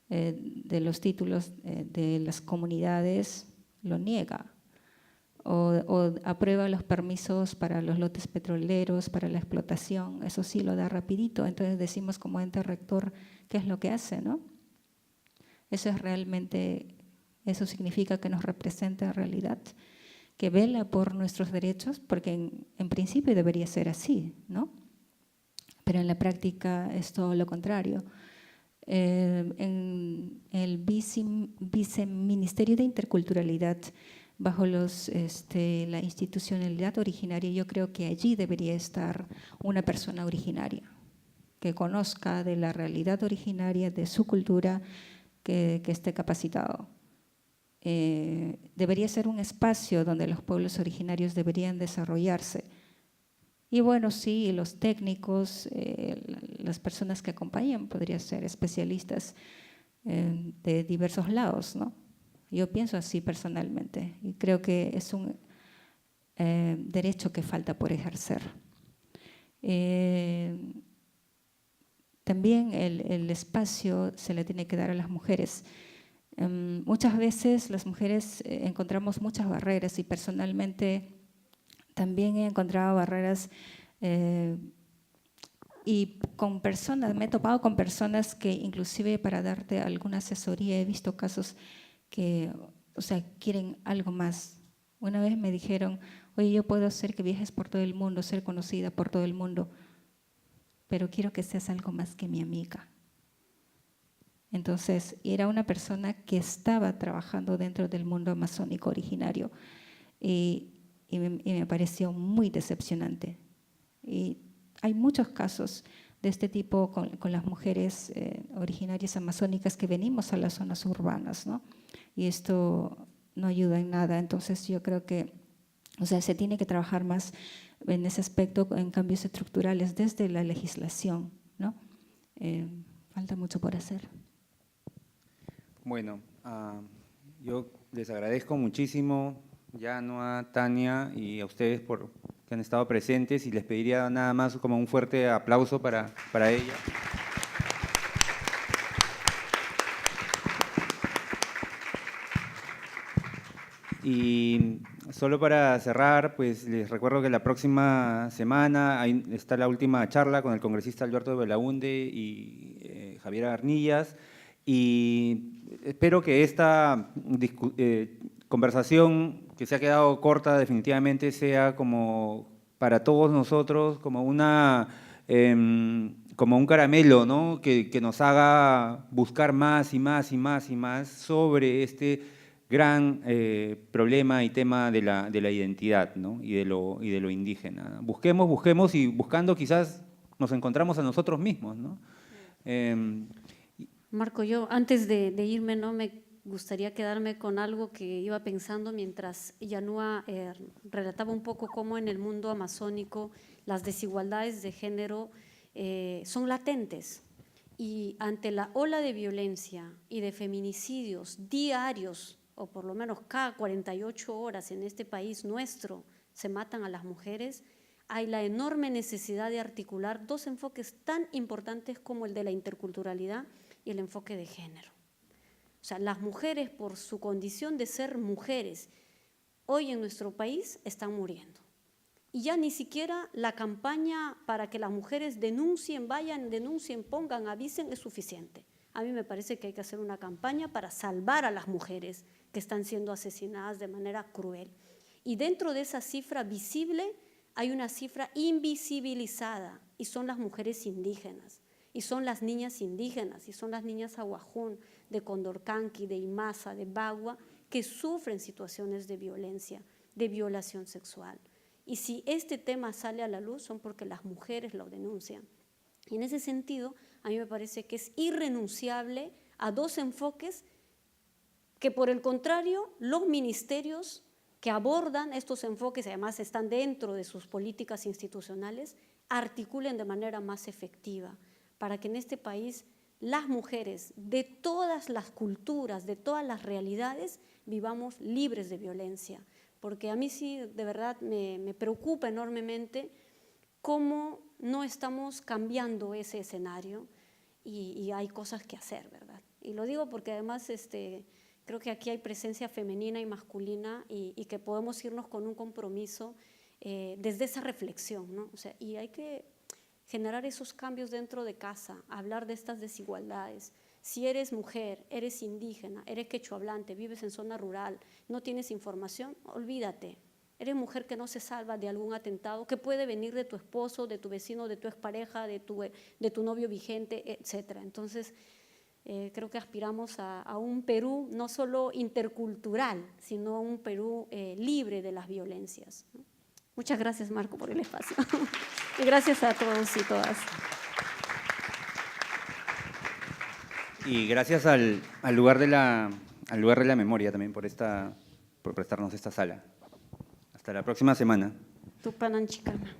de los títulos de las comunidades, lo niega. O aprueba los permisos para los lotes petroleros, para la explotación, eso sí lo da rapidito. Entonces decimos como ente rector, ¿qué es lo que hace, no? Eso es realmente, eso significa que nos representa en realidad, que vela por nuestros derechos, porque en principio debería ser así, ¿no? Pero en la práctica es todo lo contrario. En el Viceministerio de Interculturalidad, bajo la institucionalidad originaria, yo creo que allí debería estar una persona originaria, que conozca de la realidad originaria, de su cultura, que esté capacitado. Debería ser un espacio donde los pueblos originarios deberían desarrollarse. Y bueno, sí, los técnicos, las personas que acompañan podrían ser especialistas de diversos lados, ¿no? Yo pienso así personalmente y creo que es un derecho que falta por ejercer. También el espacio se le tiene que dar a las mujeres. Muchas veces las mujeres encontramos muchas barreras y personalmente también he encontrado barreras y con personas, me he topado con personas que inclusive para darte alguna asesoría he visto casos que, o sea, quieren algo más. Una vez me dijeron, oye, yo puedo hacer que viajes por todo el mundo, ser conocida por todo el mundo, pero quiero que seas algo más que mi amiga. Entonces, era una persona que estaba trabajando dentro del mundo amazónico originario y me pareció muy decepcionante. Y hay muchos casos de este tipo con las mujeres originarias amazónicas que venimos a las zonas urbanas, ¿no? Y esto no ayuda en nada. Entonces, yo creo que, o sea, se tiene que trabajar más en ese aspecto, en cambios estructurales desde la legislación, ¿no? Falta mucho por hacer. Bueno, yo les agradezco muchísimo, Yanua, Tania, y a ustedes por que han estado presentes y les pediría nada más como un fuerte aplauso para ella. Y solo para cerrar, pues les recuerdo que la próxima semana ahí está la última charla con el congresista Alberto Belaunde y Javier Arnillas, y espero que esta conversación que se ha quedado corta definitivamente sea como para todos nosotros como como un caramelo, ¿no? Que nos haga buscar más y más y más y más sobre este gran problema y tema de la identidad, ¿no? y de lo indígena. Busquemos y buscando quizás nos encontramos a nosotros mismos, ¿no? Marco, yo antes de irme, ¿no? Me gustaría quedarme con algo que iba pensando mientras Yanua relataba un poco cómo en el mundo amazónico las desigualdades de género son latentes, y ante la ola de violencia y de feminicidios diarios, o por lo menos cada 48 horas en este país nuestro se matan a las mujeres, hay la enorme necesidad de articular dos enfoques tan importantes como el de la interculturalidad y el enfoque de género. O sea, las mujeres, por su condición de ser mujeres, hoy en nuestro país están muriendo. Y ya ni siquiera la campaña para que las mujeres denuncien, vayan, denuncien, pongan, avisen, es suficiente. A mí me parece que hay que hacer una campaña para salvar a las mujeres que están siendo asesinadas de manera cruel. Y dentro de esa cifra visible hay una cifra invisibilizada, y son las mujeres indígenas, y son las niñas indígenas, y son las niñas aguajún, de Condorcanqui, de Imasa, de Bagua, que sufren situaciones de violencia, de violación sexual. Y si este tema sale a la luz son porque las mujeres lo denuncian. Y en ese sentido, a mí me parece que es irrenunciable a dos enfoques que, por el contrario, los ministerios que abordan estos enfoques, además están dentro de sus políticas institucionales, articulen de manera más efectiva, para que en este país las mujeres de todas las culturas, de todas las realidades, vivamos libres de violencia. Porque a mí sí, de verdad, me preocupa enormemente cómo no estamos cambiando ese escenario, y hay cosas que hacer, ¿verdad? Y lo digo porque además creo que aquí hay presencia femenina y masculina, y que podemos irnos con un compromiso desde esa reflexión, ¿no? O sea, y hay que generar esos cambios dentro de casa, hablar de estas desigualdades. Si eres mujer, eres indígena, eres quechohablante, vives en zona rural, no tienes información, olvídate. Eres mujer que no se salva de algún atentado, que puede venir de tu esposo, de tu vecino, de tu expareja, de tu novio vigente, etc. Entonces, creo que aspiramos a un Perú no solo intercultural, sino a un Perú libre de las violencias, ¿no? Muchas gracias, Marco, por el espacio. Y gracias a todos y todas. Y gracias al lugar de la memoria también por prestarnos esta sala. Hasta la próxima semana. Tupananchikana.